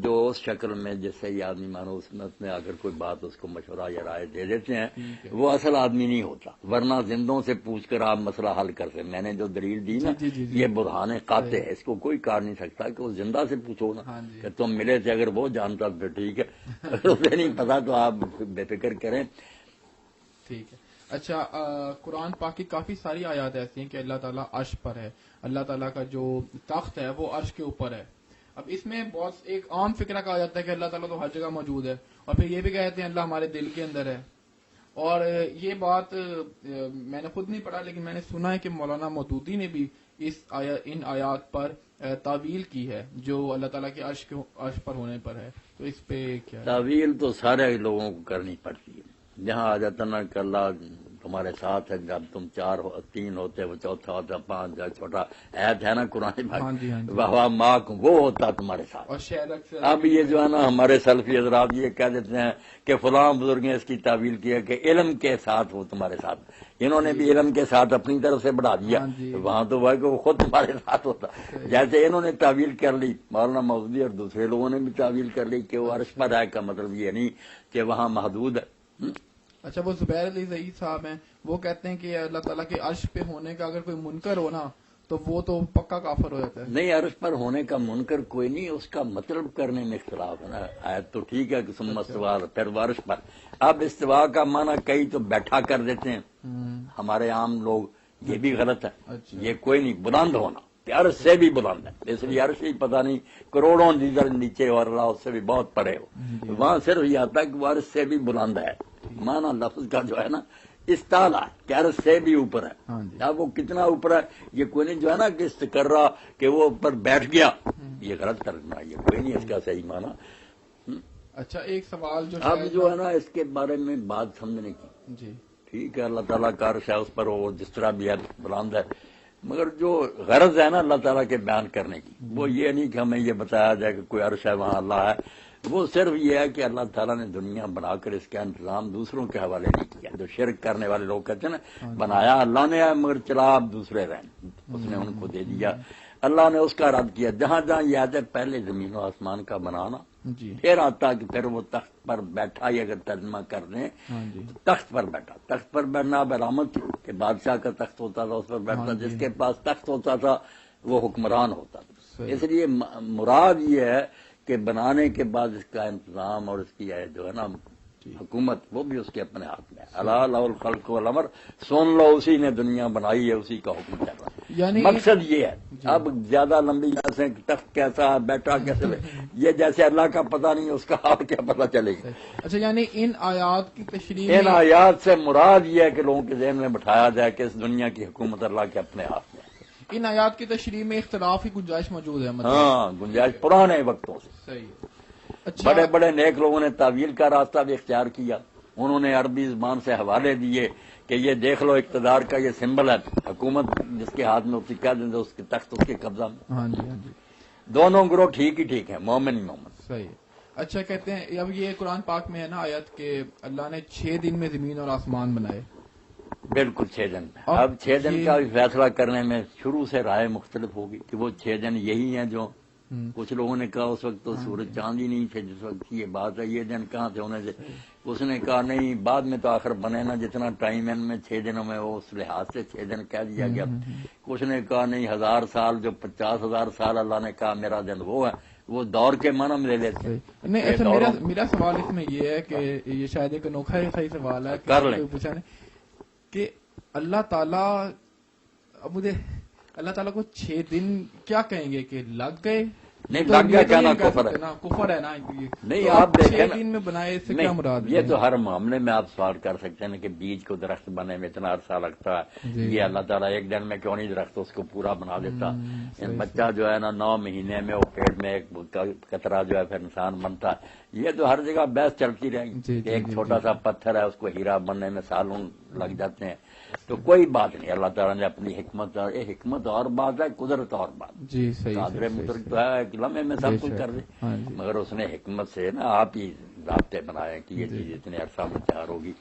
جو اس شکل میں جس سے یہ آدمی مانو سنت میں اگر کوئی بات اس کو مشورہ یا رائے دے دیتے ہیں وہ اصل آدمی نہیں ہوتا. ورنہ زندوں سے پوچھ کر آپ مسئلہ حل کرتے. میں نے جو دلیل دی نا یہ برہان قاطع ہے، اس کو کوئی کار نہیں سکتا کہ وہ زندہ سے پوچھو نا کہ تم ملے تھے، اگر وہ جانتا تو ٹھیک ہے، اگر اسے نہیں پتا تو آپ بے فکر کریں. ٹھیک ہے. اچھا، قرآن پاک کی کافی ساری آیات ایسی ہیں کہ اللہ تعالیٰ عرش پر ہے، اللہ تعالیٰ کا جو تخت ہے وہ عرش کے اوپر ہے. اب اس میں بہت ایک عام فکرہ کہا جاتا ہے کہ اللہ تعالیٰ تو ہر جگہ موجود ہے، اور پھر یہ بھی کہتے ہیں اللہ ہمارے دل کے اندر ہے. اور یہ بات میں نے خود نہیں پڑھا لیکن میں نے سنا ہے کہ مولانا مودودی نے بھی ان آیات پر تعویل کی ہے جو اللہ تعالیٰ کے عرش پر ہونے پر ہے. تو اس پہ کیا تعویل تو سارے لوگوں کو کرنی پڑتی ہے. جہاں آ جاتا نا کہ اللہ تمہارے ساتھ ہے، جب تم تین ہوتے وہ چوتھا ہوتا، پانچ جب چھوٹا ایت ہے نا قرآن واہ ماں وہ ہوتا تمہارے ساتھ. اب یہ جو ہے نا ہمارے سلفی حضرات یہ کہہ دیتے ہیں کہ فلاں بزرگ نے اس کی تعویل کی ہے کہ علم کے ساتھ وہ تمہارے ساتھ. انہوں نے بھی علم کے ساتھ اپنی طرف سے بڑھا دیا، وہاں تو وہ کہ وہ خود تمہارے ساتھ ہوتا. جیسے انہوں نے تعویل کر لی مولانا مودودی اور دوسرے لوگوں نے بھی تعویل کر لی کہ وہ عرش پر ہے کا مطلب یہ نہیں کہ وہاں محدود ہے. اچھا، وہ زبیر علی ضعیف صاحب ہیں، وہ کہتے ہیں کہ اللہ تعالیٰ کے عرش پہ ہونے کا اگر کوئی منکر ہو نا تو وہ تو پکا کافر ہو جاتا ہے. نہیں، عرش پر ہونے کا منکر کوئی نہیں، اس کا مطلب کرنے میں اختلاف ہے نا. آیت تو ٹھیک ہے کہ ثم استویٰ پھر عرش پر. اب استوا کا معنی کئی تو بیٹھا کر دیتے ہیں، ہمارے عام لوگ یہ بھی غلط ہے. اچھا. یہ کوئی نہیں، بلند ہونا کہ عرش سے بھی بلند ہے، اس لیے عرش ہی پتہ نہیں کروڑوں دیگر نیچے اور اللہ اس سے بھی بہت پڑے ہو. وہاں صرف یہ آتا ہے کہ وہ عرش سے بھی بلند ہے. مانا لفظ کا جو ہے نا استعلا کہ عرش سے بھی اوپر ہے. اب وہ کتنا اوپر ہے یہ کوئی نہیں جو ہے نا کہ استقرا کہ وہ اوپر بیٹھ گیا، یہ غلط ترجمہ، یہ کوئی نہیں اس کا صحیح مانا. اچھا ایک سوال جو اب جو ہے نا اس کے بارے میں بات سمجھنے کی، جی ٹھیک ہے اللہ تعالیٰ کا عرش ہے، اس پر وہ جس طرح بھی ہے بلند ہے، مگر جو غرض ہے نا اللہ تعالیٰ کے بیان کرنے کی وہ یہ نہیں کہ ہمیں یہ بتایا جائے کہ کوئی عرش ہے وہاں اللہ ہے. وہ صرف یہ ہے کہ اللہ تعالیٰ نے دنیا بنا کر اس کا انتظام دوسروں کے حوالے نہیں کیا. جو شرک کرنے والے لوگ کہتے ہیں نا بنایا اللہ نے ہے مگر چلا اب دوسرے رہیں، اس نے ان کو دے دیا. اللہ نے اس کا رد کیا. جہاں جہاں یہ آتا ہے پہلے زمین و آسمان کا بنانا، جی پھر آتا کہ پھر وہ تخت پر بیٹھا. یہ اگر ترجمہ کر دیں تو تخت پر بیٹھا. تخت پر بیٹھنا برآمد تھی کہ بادشاہ کا تخت ہوتا تھا، اس پر بیٹھتا. جس کے پاس تخت ہوتا تھا وہ حکمران ہوتا تھا. اس لیے مراد یہ ہے کہ بنانے کے بعد اس کا انتظام اور اس کی جو ہے نا حکومت وہ بھی اس کے اپنے ہاتھ میں. اللہ لہ الخلق والامر، سن لو اسی نے دنیا بنائی ہے، اسی کا حکم چل رہا ہے. یعنی مقصد یہ ہے. اب زیادہ لمبی جیسے تخت کیسا ہے بیٹھا کیسے یہ جیسے اللہ کا پتہ نہیں اس کا آپ کیا پتہ چلے گا. اچھا یعنی ان آیات کی تشریح ان آیات سے مراد یہ ہے کہ لوگوں کے ذہن میں بٹھایا جائے کہ اس دنیا کی حکومت اللہ کے اپنے ہاتھ میں. ان آیات کی تشریح میں اختلاف کی گنجائش موجود ہے. ہاں گنجائش پرانے وقتوں سے. صحیح. اچھا بڑے بڑے نیک لوگوں نے تعویل کا راستہ بھی اختیار کیا. انہوں نے عربی زبان سے حوالے دیے کہ یہ دیکھ لو اقتدار کا یہ سمبل ہے، حکومت جس کے ہاتھ میں ہوتی کیا دیں اس کے تخت اس کے قبضہ میں. ہاں جی ہاں جی دونوں گروہ ٹھیک ہی ٹھیک ہیں، مومن ہی مومن. صحیح. اچھا کہتے ہیں اب یہ قرآن پاک میں ہے نا آیت کہ اللہ نے 6 دن میں زمین اور آسمان بنائے. بالکل 6 دن. اب 6 دن کا فیصلہ کرنے میں شروع سے رائے مختلف ہوگی کہ وہ 6 دن یہی ہیں جو کچھ لوگوں نے کہا اس وقت تو سورج چاند ہی نہیں تھے جس وقت یہ بات ہے، یہ دن کہاں تھے ہونے سے. اس نے کہا نہیں بعد میں تو آخر بنے نا جتنا ٹائم ان میں 6 دنوں میں وہ اس لحاظ سے 6 دن کہہ دیا گیا. کچھ نے کہا نہیں 1000 سال جو 50,000 سال اللہ نے کہا میرا دن وہ ہے، وہ دور کے معنی میں لے لیتے. نہیں ایسا میرا سوال اس میں یہ ہے کہ یہ شاید ایک انوکھا صحیح سوال ہے کر لیں پوچھا کہ اللہ تعالیٰ اب مجھے اللہ تعالیٰ کو 6 دن کیا کہیں گے کہ لگ گئے؟ نہیں لگ گیا کہنا کفر ہے. کفر ہے نا. نہیں آپ دیکھیں 6 دن میں بنائے اس سے کیا مراد؟ یہ تو ہر معاملے میں آپ سوال کر سکتے ہیں کہ بیج کو درخت بننے میں اتنا عرصہ لگتا ہے، یہ اللہ تعالیٰ ایک دن میں کیوں نہیں درخت اس کو پورا بنا دیتا. بچہ جو ہے نا 9 مہینے میں وہ پیٹ میں ایک قطرہ جو ہے پھر انسان بنتا ہے. یہ تو ہر جگہ بحث چلتی رہے گی. ایک چھوٹا سا پتھر ہے اس کو ہیرا بننے میں سالوں لگ جاتے ہیں. تو کوئی بات نہیں، اللہ تعالیٰ نے اپنی حکمت اور بات ہے، قدرت اور بات. جی صحیح. قادر مطلق تو ہے کہ لمحے میں سب کچھ کر دے، مگر اس نے حکمت سے نا آپ ہی ضابطے بنائے کہ یہ چیز اتنے عرصہ میں تیار ہوگی.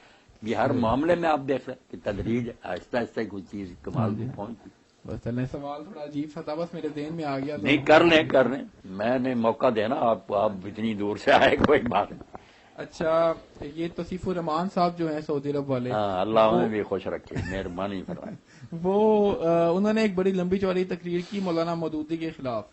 یہ ہر معاملے میں آپ دیکھ رہے کہ تدریج آہستہ آہستہ کوئی چیز کمال بھی پہنچتی. بس چلیں سوال تھوڑا عجیب سا تھا بس میرے ذہن میں آ گیا. نہیں کر لیں میں نے موقع دینا آپ کو، آپ اتنی دور سے آئے کوئی بات نہیں. اچھا یہ توصیف الرحمان صاحب جو ہیں سعودی عرب والے، اللہ انہیں بھی خوش رکھے، مہربانی فرمائے. وہ انہوں نے ایک بڑی لمبی چوڑی تقریر کی مولانا مودودی کے خلاف،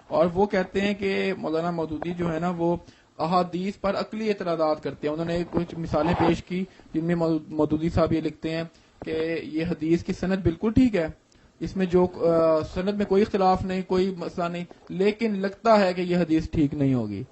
اور وہ کہتے ہیں کہ مولانا مودودی جو ہے نا وہ احادیث پر عقلی اعتراضات کرتے ہیں. انہوں نے کچھ مثالیں پیش کی جن میں مودودی صاحب یہ لکھتے ہیں کہ یہ حدیث کی سند بالکل ٹھیک ہے، اس میں جو سند میں کوئی اختلاف نہیں، کوئی مسئلہ نہیں، لیکن لگتا ہے کہ یہ حدیث ٹھیک نہیں ہوگی.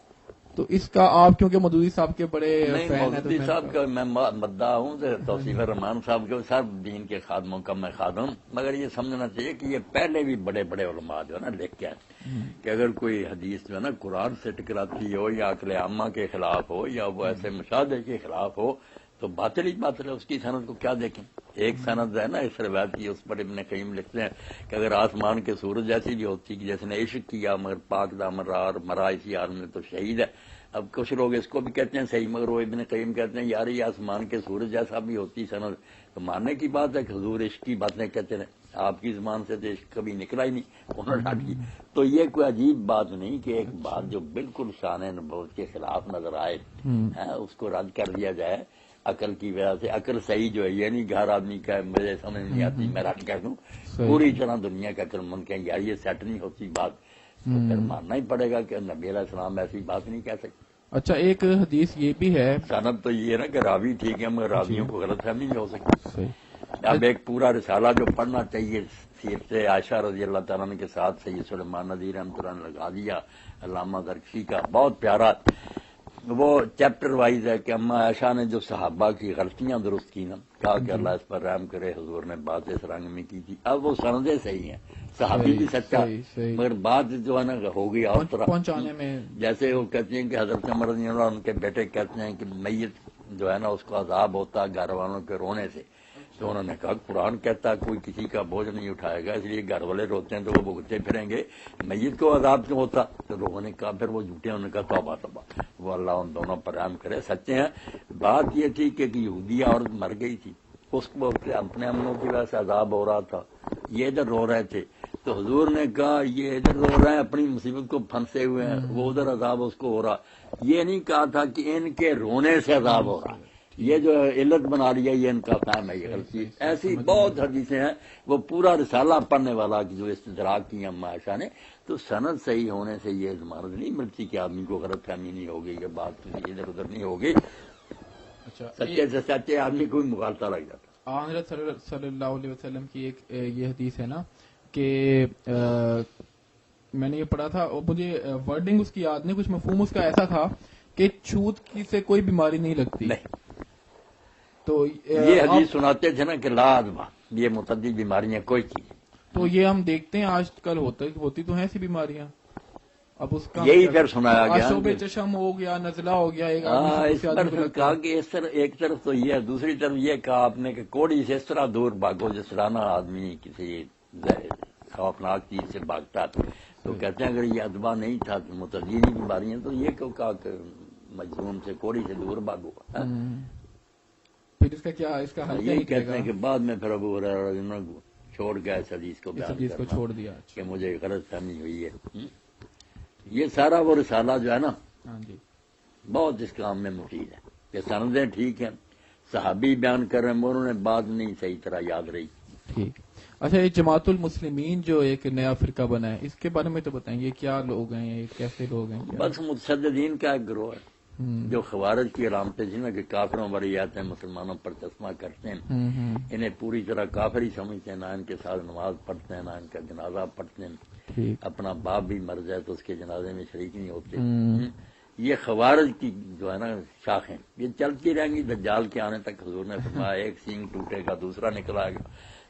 تو اس کا آپ کیونکہ مودودی صاحب کے بڑے فین ہیں، مودودی صاحب کا میں مدعا ہوں توصیف الرحمان صاحب کے سب دین کے خادموں کا میں خادم، مگر یہ سمجھنا چاہیے کہ یہ پہلے بھی بڑے بڑے علماء جو ہے نا لکھ کے آئے کہ اگر کوئی حدیث جو ہے نا قرآن سے ٹکراتی ہو یا عقل عامہ کے خلاف ہو یا وہ ایسے مشاہدے کے خلاف ہو تو باطل ہی باطل ہے. اس کی سند کو کیا دیکھیں. ایک سند ہے نا اس روایت کی، اس پر ابن قیم لکھتے ہیں کہ اگر آسمان کے سورج ایسی بھی ہوتی کہ جس نے عشق کیا مگر پاک دامن مرا اسی عالم میں تو شہید ہے. اب کچھ لوگ اس کو بھی کہتے ہیں صحیح، مگر وہ ابن قیم کہتے ہیں یار یہ آسمان کے سورج جیسا بھی ہوتی سند تو ماننے کی بات ہے کہ حضور عشق کی باتیں کہتے ہیں. آپ کی زبان سے تو عشق کبھی نکلا ہی نہیں، انہوں نے ڈانٹ کی. تو یہ کوئی عجیب بات نہیں کہ ایک بات جو بالکل شان نبوت کے خلاف نظر آئے اس کو رد کر دیا جائے عقل کی وجہ سے. عقل صحیح جو ہے یہ نہیں کہ ہر آدمی کا مجھے سمجھ نہیں آتی میں رد کر دوں. پوری طرح دنیا کا عقل مند کہ یار یہ سیٹ نہیں ہوتی بات، تو پھر ماننا ہی پڑے گا کہ نبی علیہ السلام ایسی بات نہیں کہہ سکتے. اچھا ایک حدیث یہ بھی ہے، سند تو یہ ہے نا کہ راوی ٹھیک ہے مگر راویوں کو غلط فہمی بھی ہو سکتی. اب ایک پورا رسالہ جو پڑھنا چاہیے سیرت عائشہ رضی اللہ تعالیٰ عنہ کے ساتھ سید سلیمان ندوی رحمۃ اللہ نے لگا دیا علامہ زرکشی کا، بہت پیارا وہ چیپٹر وائز ہے کہ اما عائشہ نے جو صحابہ کی غلطیاں درست کی نا، کہا کہ اللہ اس پر رحم کرے، حضور نے بات اس رنگ میں کی تھی. اب وہ سندیں صحیح ہیں، صحابی بھی سچا، مگر بات جو ہے نا ہو گئی اور طرح پہنچانے میں. جیسے وہ کہتے ہیں کہ حضرت عمر رضی اللہ عنہ ان کے بیٹے کہتے ہیں کہ میت جو ہے نا اس کو عذاب ہوتا گھر والوں کے رونے سے، تو انہوں نے کہا قرآن کہتا ہے کوئی کسی کا بوجھ نہیں اٹھائے گا، اس لیے گھر والے روتے ہیں تو وہ بھگتے پھریں گے، میت کو عذاب کیوں ہوتا؟ تو لوگوں نے کہا پھر وہ جھوٹے، انہوں نے کہا توبہ توبہ، وہ اللہ ان دونوں پر رحم کرے، سچے ہیں. بات یہ تھی کہ ایک یہودی عورت مر گئی تھی، اس کو اپنے امنوں کی وجہ سے عذاب ہو رہا تھا، یہ ادھر رو رہے تھے، تو حضور نے کہا یہ ادھر رو رہے ہیں اپنی مصیبت کو پھنسے ہوئے ہیں، وہ ادھر عذاب اس کو ہو رہا. یہ نہیں کہا تھا کہ ان کے رونے سے عذاب ہو رہا، یہ جو علت بنا لیا یہ ان کا فہم ہے، یہ غلطی. ایسی بہت حدیثیں ہیں، وہ پورا رسالہ پڑھنے والا جو استدراک کی اما عائشہ نے، تو سند صحیح ہونے سے یہ ضمانت نہیں ملتی کہ آدمی کو غلط فہمی نہیں ہوگی، یہ بات ادھر ادھر نہیں ہوگی، سچے سے سچے آدمی کو بھی مغالطہ لگ جاتا. حضرت صلی اللہ علیہ وسلم کی ایک یہ حدیث ہے نا کہ میں نے یہ پڑھا تھا اور مجھے ورڈنگ اس کی یاد نہیں، کچھ مفہوم اس کا ایسا تھا کہ چھوت کی سے کوئی بیماری نہیں لگتی. تو یہ حدیث سناتے تھے نا کہ لا ادوا، یہ متعدد بیماریاں کوئی چیز. تو یہ ہم دیکھتے ہیں آج کل ہوتی تو ہیں ایسی بیماریاں. اب اس کا یہی پھر سنایا گیا، شعب چشم ہو گیا، نزلہ ہو گیا. اس پر کہا کہ اس طرح ایک طرف تو یہ، دوسری طرف یہ کہا آپ نے کہ کوڑی سے اس طرح دور بھاگو جس طرح نا آدمی کسی خوفناک چیز سے بھاگتا. تو کہتے ہیں اگر یہ ادوا نہیں تھا تو متعدد بیماریاں، تو یہ کیوں کہا کہ مجنون سے کوڑی سے دور بھاگو. پھر اس کا کیا، اس کا حل یہی کہتے ہیں کہ بعد میں پھر ابو ہریرہ چھوڑ گیا اس حدیث کو، چھوڑ دیا کہ مجھے غلط فہمی ہوئی ہے. یہ سارا وہ رسالہ جو ہے نا بہت اس کام میں مفید ہے کہ سندیں ٹھیک ہیں، صحابی بیان کر رہے ہیں، انہوں نے بات نہیں صحیح طرح یاد رہی. ٹھیک. اچھا، یہ جماعت المسلمین جو ایک نیا فرقہ بنا ہے، اس کے بارے میں تو بتائیں، یہ کیا لوگ ہیں، یہ کیسے لوگ ہیں؟ بس متشددین کا ایک گروہ ہے جو خوارج کی علامتیں جن میں کہ کافروں والی آتے ہیں، مسلمانوں پر چشمہ کرتے ہیں، انہیں پوری طرح کافر ہی سمجھتے ہیں، نہ ان کے ساتھ نماز پڑھتے ہیں، نہ ان کا جنازہ پڑھتے ہیں، اپنا باپ بھی مر جائے تو اس کے جنازے میں شریک نہیں ہوتے. یہ خوارج کی جو ہے نا شاخیں یہ چلتی رہیں گی دجال کے آنے تک. حضور نے فرمایا ایک سینگ ٹوٹے گا دوسرا نکل آئے گا.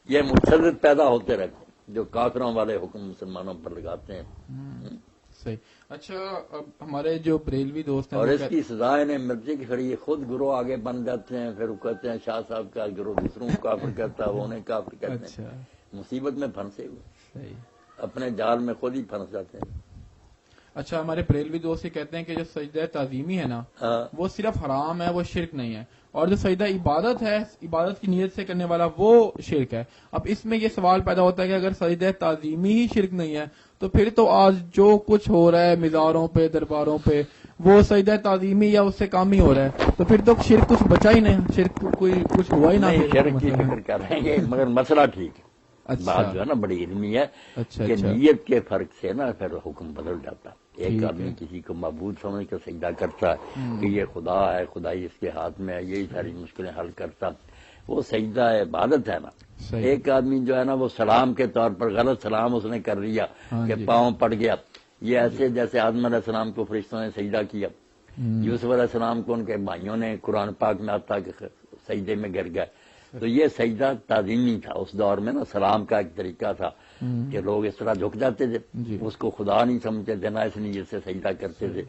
یہ متشدد پیدا ہوتے رہتے ہیں جو کافروں والے حکم مسلمانوں پر لگاتے ہیں. صحیح. اچھا، اب ہمارے جو بریلوی دوست ہیں، اور اس کی سزا انہیں ملتی کہ یہ خود گروہ آگے بن جاتے ہیں، پھر وہ کہتے ہیں شاہ صاحب کا گروہ دوسروں کو کافر کہتا ہے، وہ انہیں کافر کہتے ہیں. مصیبت میں پھنسے ہوئے، اپنے جال میں خود ہی پھنس جاتے ہیں. اچھا، ہمارے بریلوی دوست یہ کہتے ہیں کہ جو سجدہ تعظیمی ہے نا وہ صرف حرام ہے، وہ شرک نہیں ہے، اور جو سجدہ عبادت ہے، عبادت کی نیت سے کرنے والا، وہ شرک ہے. اب اس میں یہ سوال پیدا ہوتا ہے کہ اگر سجدہ تعظیمی ہی شرک نہیں ہے تو پھر تو آج جو کچھ ہو رہا ہے مزاروں پہ، درباروں پہ، وہ سجدہ تعظیمی یا اس سے کام ہی ہو رہا ہے، تو پھر تو شرک کچھ بچا ہی نہیں، شرک کوئی کچھ ہوا ہی نہیں. شرک کی فکر کر رہے ہیں مگر مسئلہ ٹھیک ہے. بات جو ہے نا بڑی علمی ہے کہ نیت کے فرق سے نا پھر حکم بدل جاتا. ایک آدمی کسی کو معبود سمجھ کر سجدہ کرتا ہے کہ یہ خدا ہے، خدائی اس کے ہاتھ میں ہے، یہی ساری مشکلیں حل کرتا، وہ سجدہ عبادت ہے نا. ایک آدمی جو ہے نا وہ سلام کے طور پر غلط سلام اس نے کر لیا کہ پاؤں پڑ گیا. یہ ایسے جیسے آدم علیہ السلام کو فرشتوں نے سجدہ کیا، یوسف علیہ السلام کو ان کے بھائیوں نے قرآن پاک میں آتا کہ سجدے میں گر گئے. تو یہ سجدہ تعظیمی تھا اس دور میں نا، سلام کا ایک طریقہ تھا کہ لوگ اس طرح جھک جاتے تھے، اس کو خدا نہیں سمجھتے تھے، نہ اس نیت سے سجدہ کرتے تھے.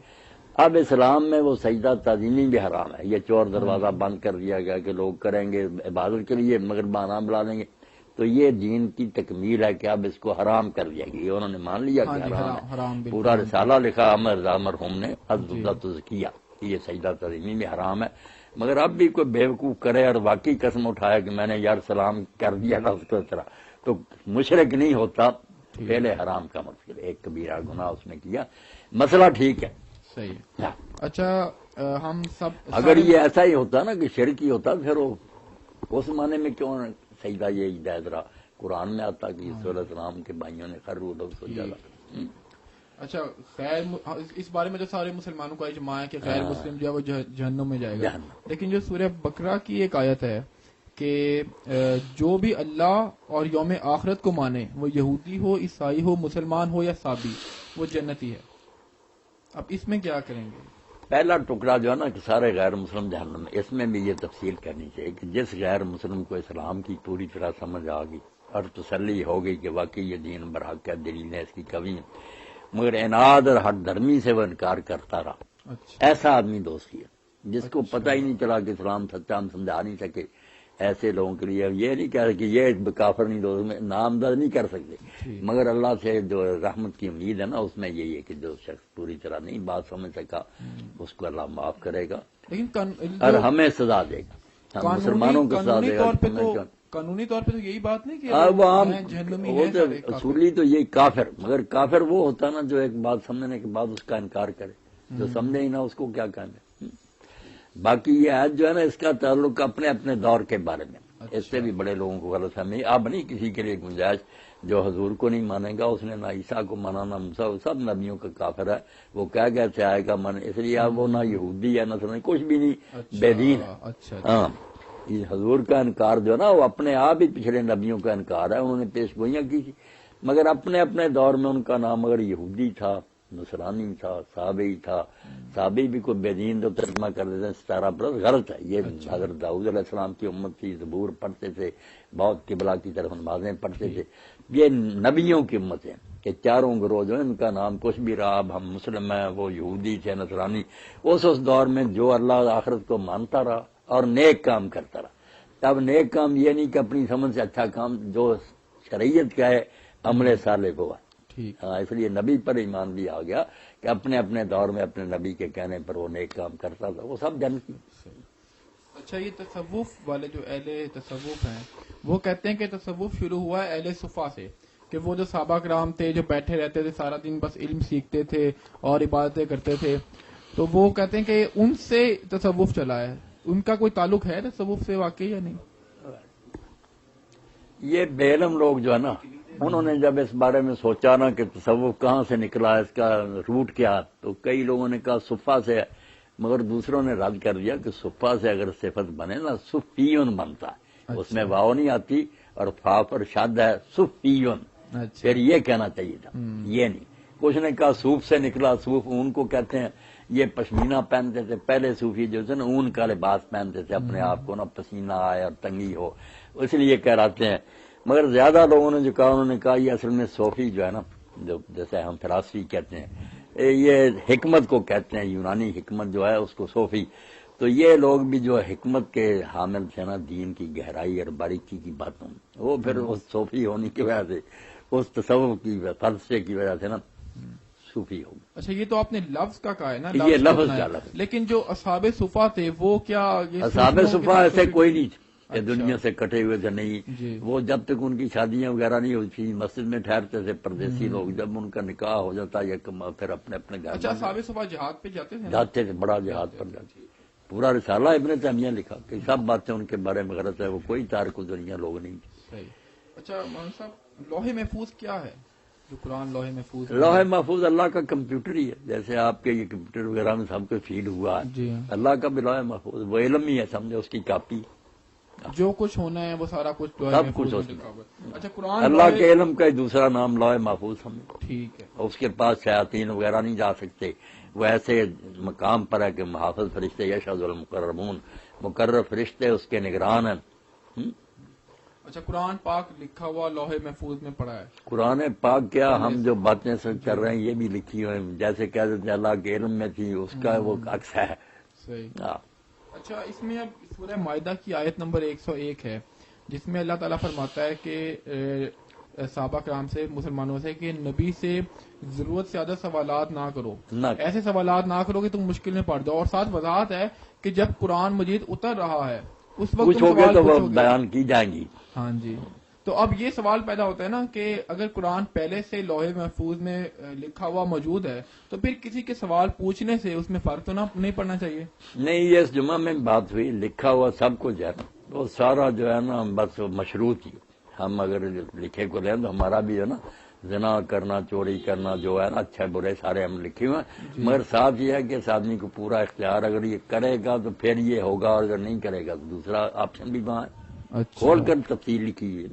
اب اسلام میں وہ سجدہ تعظیمی بھی حرام ہے. یہ چور دروازہ بند کر دیا گیا کہ لوگ کریں گے عبادت کے لیے مگر بہانہ بلا لیں گے. تو یہ دین کی تکمیل ہے کہ اب اس کو حرام کر دیا گیا. انہوں نے مان لیا کہ حرام ہے. پورا رسالہ لکھا مرحوم نے کیا کہ یہ سجدہ تعظیمی بھی حرام ہے. مگر اب بھی کوئی بیوقوف کرے اور واقعی قسم اٹھایا کہ میں نے یار سلام کر دیا تھا اس کو طرح، تو مشرک نہیں ہوتا. پہلے حرام کا مطلب ایک کبیرہ گناہ اس نے کیا. مسئلہ ٹھیک ہے، صحیح. اچھا، ہم سب اگر یہ ایسا ہی ہوتا نا کہ شرک ہی ہوتا پھر وہ اس معنی میں کیوں سجدہ یہ ہدایت رہا. قرآن میں آتا کہ یوسف علیہ السلام کے بھائیوں نے خرو لوگ سجدہ. اچھا، غیر اس بارے میں جو سارے مسلمانوں کا اجماع ہے کہ غیر مسلم جو ہے وہ جہنم میں جائے گا. لیکن جو سورہ بقرہ کی ایک آیت ہے کہ جو بھی اللہ اور یوم آخرت کو مانے، وہ یہودی ہو، عیسائی ہو، مسلمان ہو یا صابی، وہ جنتی ہے. اب اس میں کیا کریں گے؟ پہلا ٹکڑا جو ہے نا کہ سارے غیر مسلم جہنم میں، اس میں بھی یہ تفصیل کرنی چاہیے کہ جس غیر مسلم کو اسلام کی پوری طرح سمجھ آ گئی اور تسلی ہو گئی کہ واقعی یہ دین برحق ہے، دلیلیں اس کی کمی ہیں، مگر اناد اور ہٹ دھرمی سے وہ انکار کرتا رہا، اچھا ایسا آدمی دوستی ہے. جس کو پتہ ہی نہیں چلا کہ اسلام سچا، ہم سمجھا نہیں سکے، ایسے لوگوں کے لیے یہ نہیں کہہ کہ یہ کافر نہیں، دوست میں نامزد نہیں کر سکتے، ٹھیک. مگر اللہ سے جو رحمت کی امید ہے نا، اس میں یہی ہے کہ جو شخص پوری طرح نہیں بات سمجھ سکا اس کو اللہ معاف کرے گا لیکن اور ہمیں سزا دے گا، ہم مسلمانوں کو سزا دے گا. قانونی طور پہ تو یہی بات نہیں کہ وہ عام جہنمی وہ ہیں تو سارے کافر. اصولی تو یہی کافر، مگر کافر وہ ہوتا نا جو ایک بات سمجھنے کے بعد اس کا انکار کرے، جو سمجھے ہی نہ اس کو کیا کہنا. باقی یہ آیت جو ہے نا، اس کا تعلق اپنے اپنے دور کے بارے میں، اس سے بھی بڑے لوگوں کو غلط فہمی. اب نہیں کسی کے لیے گنجائش، جو حضور کو نہیں مانے گا اس نے نہ عیسیٰ کو مانا نہ موسیٰ، سب نبیوں کا کافر ہے. وہ کیا کہتے آئے گا من، اس لیے اب وہ نہ یہودی ہے نہ کچھ بھی نہیں، بے دین ہے. اچھا ہاں یہ حضور کا انکار جو ہے نا، وہ اپنے آپ ہی پچھلے نبیوں کا انکار ہے. انہوں نے پیش گوئیاں کی تھی، مگر اپنے اپنے دور میں ان کا نام اگر یہودی تھا، نصرانی تھا، صحابی تھا. صحابی بھی کوئی بے دین جو ترجمہ کر دیتے ہیں 17 برس، غلط ہے. یہ حضرت داؤد علیہ السلام کی امت تھی، زبور پڑھتے تھے، بہت قبلہ کی طرف نمازیں پڑھتے تھے. یہ نبیوں کی امت ہے کہ چاروں گروہ جو ہے ان کا نام کچھ بھی رہا. اب ہم مسلم ہیں، وہ یہودی تھے، نصرانی. اس دور میں جو اللہ آخرت کو مانتا رہا اور نیک کام کرتا رہا. اب نیک کام یہ نہیں کہ اپنی سمجھ سے اچھا کام، جو شریعت کا ہے عمل صالح کو ہے. ہاں اس لیے نبی پر ایمان بھی آ گیا کہ اپنے اپنے دور میں اپنے نبی کے کہنے پر وہ نیک کام کرتا تھا، وہ سب جنتی. اچھا یہ تصوف والے جو اہل تصوف ہیں وہ کہتے ہیں کہ تصوف شروع ہوا ہے اہل صفا سے، کہ وہ جو صحابہ کرام تھے جو بیٹھے رہتے تھے سارا دن بس علم سیکھتے تھے اور عبادتیں کرتے تھے، تو وہ کہتے ہیں کہ ان سے تصوف چلا ہے. ان کا کوئی تعلق ہے تصوف سے واقعی یا نہیں؟ یہ بے علم لوگ جو ہے نا، انہوں نے جب اس بارے میں سوچا نا کہ تصوف کہاں سے نکلا، اس کا روٹ کیا، تو کئی لوگوں نے کہا صفا سے ہے، مگر دوسروں نے رد کر دیا کہ صفا سے اگر صفت بنے نا صفیون بنتا ہے، اس میں واو نہیں آتی اور فا پر شد ہے، صفیون. پھر یہ کہنا چاہیے تھا، یہ نہیں. کچھ نے کہا صوف سے نکلا، صوف اون کو کہتے ہیں. یہ پشمینہ پہنتے تھے پہلے صوفی جو تھے نا، اون کا لباس پہنتے تھے اپنے آپ کو نا پسینہ آئے اور تنگی ہو، اس لیے کہلاتے ہیں. مگر زیادہ لوگوں نے جو کہا انہوں نے کہا یہ اصل میں صوفی جو ہے نا، جو جیسے ہم فلاسفی کہتے ہیں، یہ حکمت کو کہتے ہیں، یونانی حکمت جو ہے اس کو صوفی. تو یہ لوگ بھی جو حکمت کے حامل تھے نا، دین کی گہرائی اور باریکی کی باتوں، وہ پھر اس صوفی ہونے کی وجہ سے، اس تصوف کی فلسفے کی وجہ سے نا صوفی ہو. اچھا یہ تو آپ نے لفظ کا کہا ہے نا، یہ لفظ کا لفظ. لیکن جو اصحاب صفا تھے وہ کیا اصحاب صفا ایسے کوئی نہیں تھے، دنیا سے کٹے ہوئے تھے نہیں. وہ جب تک ان کی شادیاں وغیرہ نہیں ہوئی تھی مسجد میں ٹھہرتے تھے پردیسی لوگ. جب ان کا نکاح ہو جاتا یہ پھر اپنے اپنے گھر. اچھا اصحاب صفا جہاد پہ جاتے تھے؟ جاتے تھے، بڑا جہاد پر جاتے. پورا رسالہ ابن تیمیہ لکھا کہ سب باتیں ان کے بارے میں غلط ہے، وہ کوئی تارک دنیا لوگ نہیں تھے. اچھا مولانا صاحب لوح محفوظ کیا ہے؟ جو قرآن لوح محفوظ، لوح محفوظ اللہ کا کمپیوٹر ہی ہے. جیسے آپ کے یہ کمپیوٹر وغیرہ میں سب کو فیڈ ہوا ہے، اللہ کا بھی لوح محفوظ وہ علم ہی ہے، سمجھے اس کی کاپی. جو کچھ ہونا ہے وہ سارا کچھ سب کچھ ہوتا ہے. اچھا قرآن اللہ کے علم کا دوسرا نام لوح محفوظ سمجھو. ٹھیک ہے. اس کے پاس شیاطین وغیرہ نہیں جا سکتے، وہ ایسے مقام پر ہے کہ محافظ فرشتے یشہد المقربون، مقرر فرشتے اس کے نگران ہیں. اچھا قرآن پاک لکھا ہوا لوح محفوظ میں پڑا ہے؟ قرآن پاک کیا، ہم جو باتیں سب کر رہے ہیں یہ بھی لکھی ہوئی، جیسے کہہ دیتے اللہ کے علم میں تھی، اس کا وہ عکس ہے. صحیح. اچھا اس میں اب سورہ مائدہ کی آیت نمبر 101 ہے جس میں اللہ تعالیٰ فرماتا ہے کہ صحابہ کرام سے، مسلمانوں سے، کہ نبی سے ضرورت سے زیادہ سوالات نہ کرو، ایسے سوالات نہ کرو کہ تم مشکل میں پڑ جاؤ. اور ساتھ وضاحت ہے کہ جب قرآن مجید اتر رہا ہے اس وقت سوال تو وہ بیان کی جائیں گی. ہاں جی. تو اب یہ سوال پیدا ہوتا ہے نا کہ اگر قرآن پہلے سے لوح محفوظ میں لکھا ہوا موجود ہے تو پھر کسی کے سوال پوچھنے سے اس میں فرق تو نہیں پڑنا چاہیے؟ نہیں، یہ اس جمعہ میں بات ہوئی، لکھا ہوا سب کچھ ہے، وہ سارا جو ہے نا بس مشروط ہی. ہم اگر لکھے کو لیں تو ہمارا بھی ہے نا زنا کرنا، چوری کرنا، جو ہے نا اچھے برے سارے ہم لکھے ہوئے ہیں. مگر ساتھ یہ ہے کہ اس آدمی کو پورا اختیار، اگر یہ کرے گا تو پھر یہ ہوگا، اور اگر نہیں کرے گا تو دوسرا آپشن بھی وہاں ہے. اچھا کھول کر تفصیل لکھی ہے.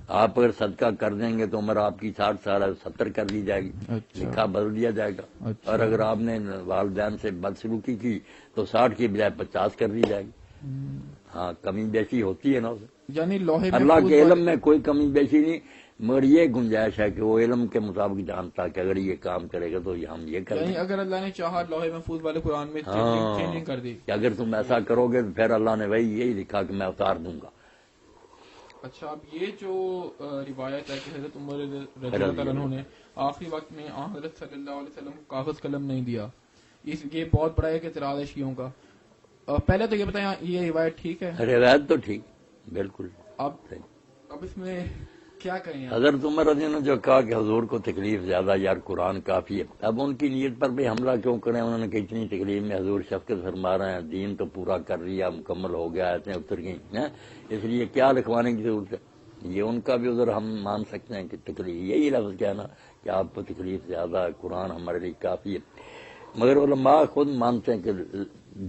آپ اگر صدقہ کر دیں گے تو عمر آپ کی 60 سال ہے 70 کر دی جائے گی. اچھا لکھا بدل دیا جائے گا. اچھا اور اگر آپ نے والدین سے بدسلوکی کی تو 60 کی بجائے 50 کر دی جائے گی. ہاں کمی بیشی ہوتی ہے نا اسے. یعنی لوہے اللہ محفوظ کے والے علم میں کوئی کمی بیشی نہیں، مگر یہ گنجائش ہے کہ وہ علم کے مطابق جانتا کہ اگر یہ کام کرے گا تو ہم یہ کریں یعنی گے. اگر اللہ نے چاہا لوہے محفوظ والے قرآن میں ہاں چینجنگ کر دی. کہ اگر تم ایسا کرو گے تو پھر اللہ نے وہی یہی لکھا کہ میں اتار دوں گا. اچھا اب یہ جو روایت ہے کہ حضرت عمر رضی اللہ تعالیٰ عنہ نے آخری وقت میں حضرت صلی اللہ علیہ وسلم کو کاغذ قلم نہیں دیا، یہ بہت بڑا ایک اعتراض ہے شیعوں کا. پہلے تو یہ بتائیں یہ روایت ٹھیک ہے؟ روایت تو ٹھیک بالکل. اب اس میں کیا کریں؟ حضرت عمر رضی اللہ عنہ جو کہا کہ حضور کو تکلیف زیادہ یار قرآن کافی ہے، اب ان کی نیت پر بھی حملہ کیوں کریں؟ انہوں نے کہ اتنی تکلیف میں حضور شفقت فرما رہے ہیں، دین تو پورا کر لیا مکمل ہو گیا، ایسے اتر گئی ہیں، اس لیے کیا لکھوانے کی ضرورت ہے؟ یہ ان کا بھی عذر ہم مان سکتے ہیں کہ تکلیف یہی لفظ کہنا کہ آپ کو تکلیف زیادہ ہے، قرآن ہمارے لیے کافی ہے. مگر علماء خود مانتے ہیں کہ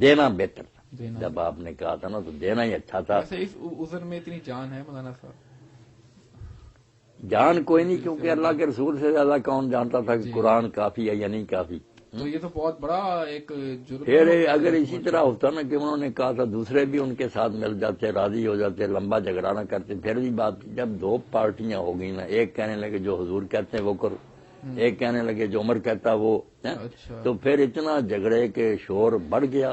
دینا بہتر تھا. جب آپ نے کہا تھا نا تو دینا ہی اچھا تھا. اس عذر میں اتنی جان ہے مولانا صاحب؟ جان کوئی نہیں، کیونکہ اللہ کے رسول سے زیادہ کون جانتا تھا کہ قرآن کافی ہے یا نہیں کافی. تو یہ تو بہت بڑا ایک جرم. پھر اگر اسی طرح ہوتا نا کہ انہوں نے کہا تھا دوسرے بھی ان کے ساتھ مل جاتے راضی ہو جاتے لمبا جھگڑا نہ کرتے، پھر بھی بات. جب دو پارٹیاں ہو گئی نا، ایک کہنے لگے جو حضور کہتے ہیں وہ کرو، ایک کہنے لگے جو عمر کہتا وہ، تو پھر اتنا جھگڑے کے شور بڑھ گیا.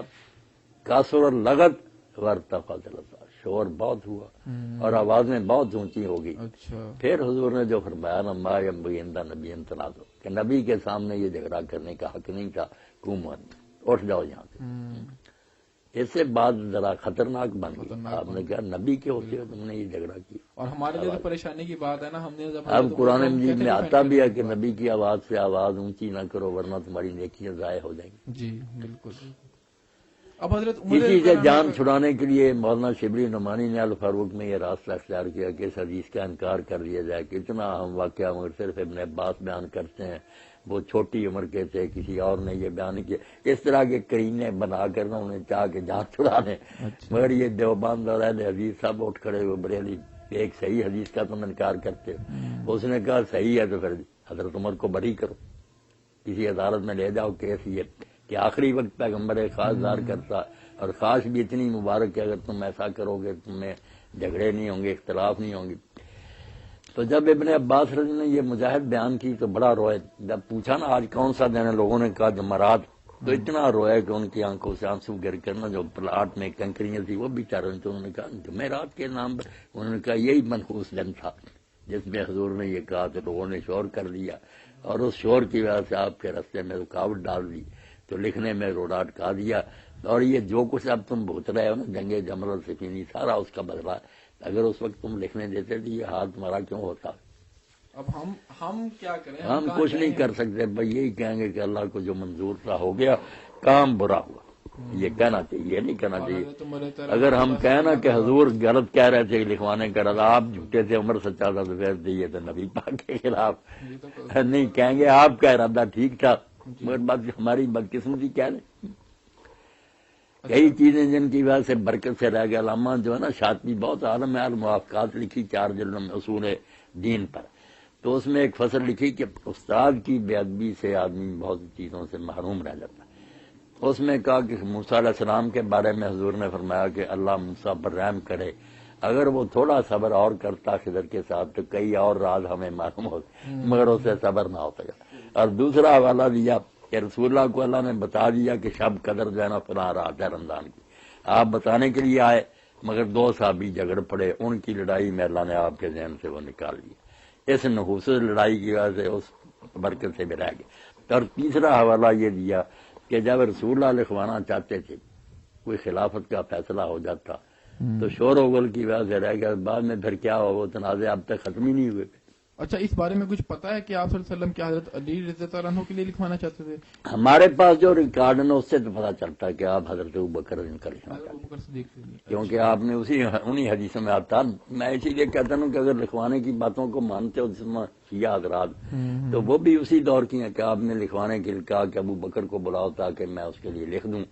کاسر لغت ورتفع جلسہ، شور بہت ہوا اور آوازیں بہت اونچی ہو گئی. پھر حضور نے جو فرمایا نا ما ينبغي عند نبی تنازع، کہ نبی کے سامنے یہ جھگڑا کرنے کا حق نہیں تھا، قومت اٹھ جاؤ یہاں سے. اس سے بعد ذرا خطرناک بن گئی. آپ نے کہا نبی کے ہوتے ہوئے تم نے یہ جھگڑا کیا. اور ہمارے لیے تو پریشانی کی بات ہے نا، ہم نے اب قرآن مجید میں آتا بھی ہے کہ نبی کی آواز سے آواز اونچی نہ کرو ورنہ تمہاری نیکیاں ضائع ہو جائیں گی. جی بالکل. اب حضرت اسی سے جان چھڑانے کے لیے مولانا شبلی نعمانی نے الفاروق میں یہ راستہ اختیار کیا کہ اس حدیث کا انکار کر دیا جائے کہ اتنا اہم واقعہ مگر صرف ابن عباس بیان کرتے ہیں، وہ چھوٹی عمر کے تھے، کسی اور نے یہ بیان کیا. اس طرح کے کرینے بنا کر نہ انہیں چاہ کے جان چھڑا لیں. مگر یہ دیوبند اور اہل حدیث سب اٹھ کھڑے ہوئے بریلی ایک صحیح حدیث کا تم انکار کرتے ہو. اس نے کہا صحیح ہے تو پھر حضرت عمر کو بری کرو، کسی عدالت میں لے جاؤ کیس یہ کہ آخری وقت پیغمبر خاص دار کرتا، اور خاص بھی اتنی مبارک ہے اگر تم ایسا کرو گے تم میں جھگڑے نہیں ہوں گے، اختلاف نہیں ہوں گے. تو جب ابن عباس رضی نے یہ مجاہد بیان کی تو بڑا روئے. جب پوچھا نا آج کون سا دن ہے، لوگوں نے کہا جمعرات، تو اتنا روئے کہ ان کی آنکھوں سے آنسو گر کر نا جو پلاٹ میں کنکریاں تھی وہ بھی چار رہی. تو انہوں نے کہا جمعرات کے نام پر، انہوں نے کہا یہی منحوس دن تھا جس میں حضور نے یہ کہا تو لوگوں نے شور کر دیا، اور اس شور کی وجہ سے آپ کے راستے میں رکاوٹ ڈال دی تو لکھنے میں روڑا اٹکا دیا. اور یہ جو کچھ اب تم بھگت رہے ہو نا جنگ جمل اور سفینی، سارا اس کا بدلہ. اگر اس وقت تم لکھنے دیتے تو یہ حال تمہارا کیوں ہوتا؟ اب ہم کیا کریں؟ ہم کچھ نہیں کر سکتے بھائی، یہی کہیں گے کہ اللہ کو جو منظور تھا ہو گیا، کام برا ہوا. یہ کہنا چاہیے، یہ نہیں کہنا چاہیے. اگر ہم کہنا کہ حضور غلط کہہ رہے تھے لکھوانے کا رضا، آپ جھوٹے تھے عمر سچا تھا، تو پھر یہ تو نبی پاک کے خلاف نہیں کہیں گے. آپ کا ارادہ ٹھیک تھا مگر بات ہماری بدقسمتی کیا ہے. کئی چیزیں جن کی وجہ سے برکت سے رہ گیا. علامہ جو ہے نا شاطبی بہت عالم ہے، الموافقات لکھی 4 جلدوں میں اصول دین پر. تو اس میں ایک فصل لکھی کہ استاد کی بے ادبی سے آدمی بہت چیزوں سے محروم رہ جاتا ہے. اس میں کہا کہ موسیٰ علیہ السلام کے بارے میں حضور نے فرمایا کہ اللہ موسیٰ پر رحم کرے، اگر وہ تھوڑا صبر اور کرتا خضر کے ساتھ تو کئی اور راز ہمیں معلوم ہوتے، مگر اسے صبر نہ ہو سکا. اور دوسرا حوالہ دیا کہ رسول اللہ کو اللہ نے بتا دیا کہ شب قدر جو ہے نا فلاں رات ہے رمضان کی، آپ بتانے کے لیے آئے، مگر 2 صحابی جھگڑ پڑے، ان کی لڑائی میں اللہ نے آپ کے ذہن سے وہ نکال لیا. اس نحوس لڑائی کی وجہ سے اس برکت سے بھی رہ گئے. اور تیسرا حوالہ یہ دیا کہ جب رسول اللہ لکھوانا چاہتے تھے، کوئی خلافت کا فیصلہ ہو جاتا تو شور و غل کی وجہ سے رہ گیا. بعد میں پھر کیا ہو، وہ تنازع اب تک ختم ہی نہیں ہوئے. اچھا اس بارے میں کچھ پتا ہے کہ آپ صلی اللہ علیہ وسلم کیا حضرت علی رضی اللہ عنہ کے لیے لکھوانا چاہتے تھے؟ ہمارے پاس جو ریکارڈ ہے اس سے تو پتا چلتا ہے کہ آپ حضرت ابوبکر ان کا لکھنا چاہتے ہیں، ابو بکر صدیق کے لیے۔ کیونکہ آپ نے انہی حدیثوں میں آتا، میں اسی لیے کہتا ہوں کہ اگر لکھوانے کی باتوں کو مانتے ہو جس میں شیعہ حضرات تو وہ بھی اسی دور کی ہیں کہ آپ نے لکھوانے کے لیے کہا کہ ابو بکر کو بلاؤ تاکہ میں اس کے لیے لکھ دوں،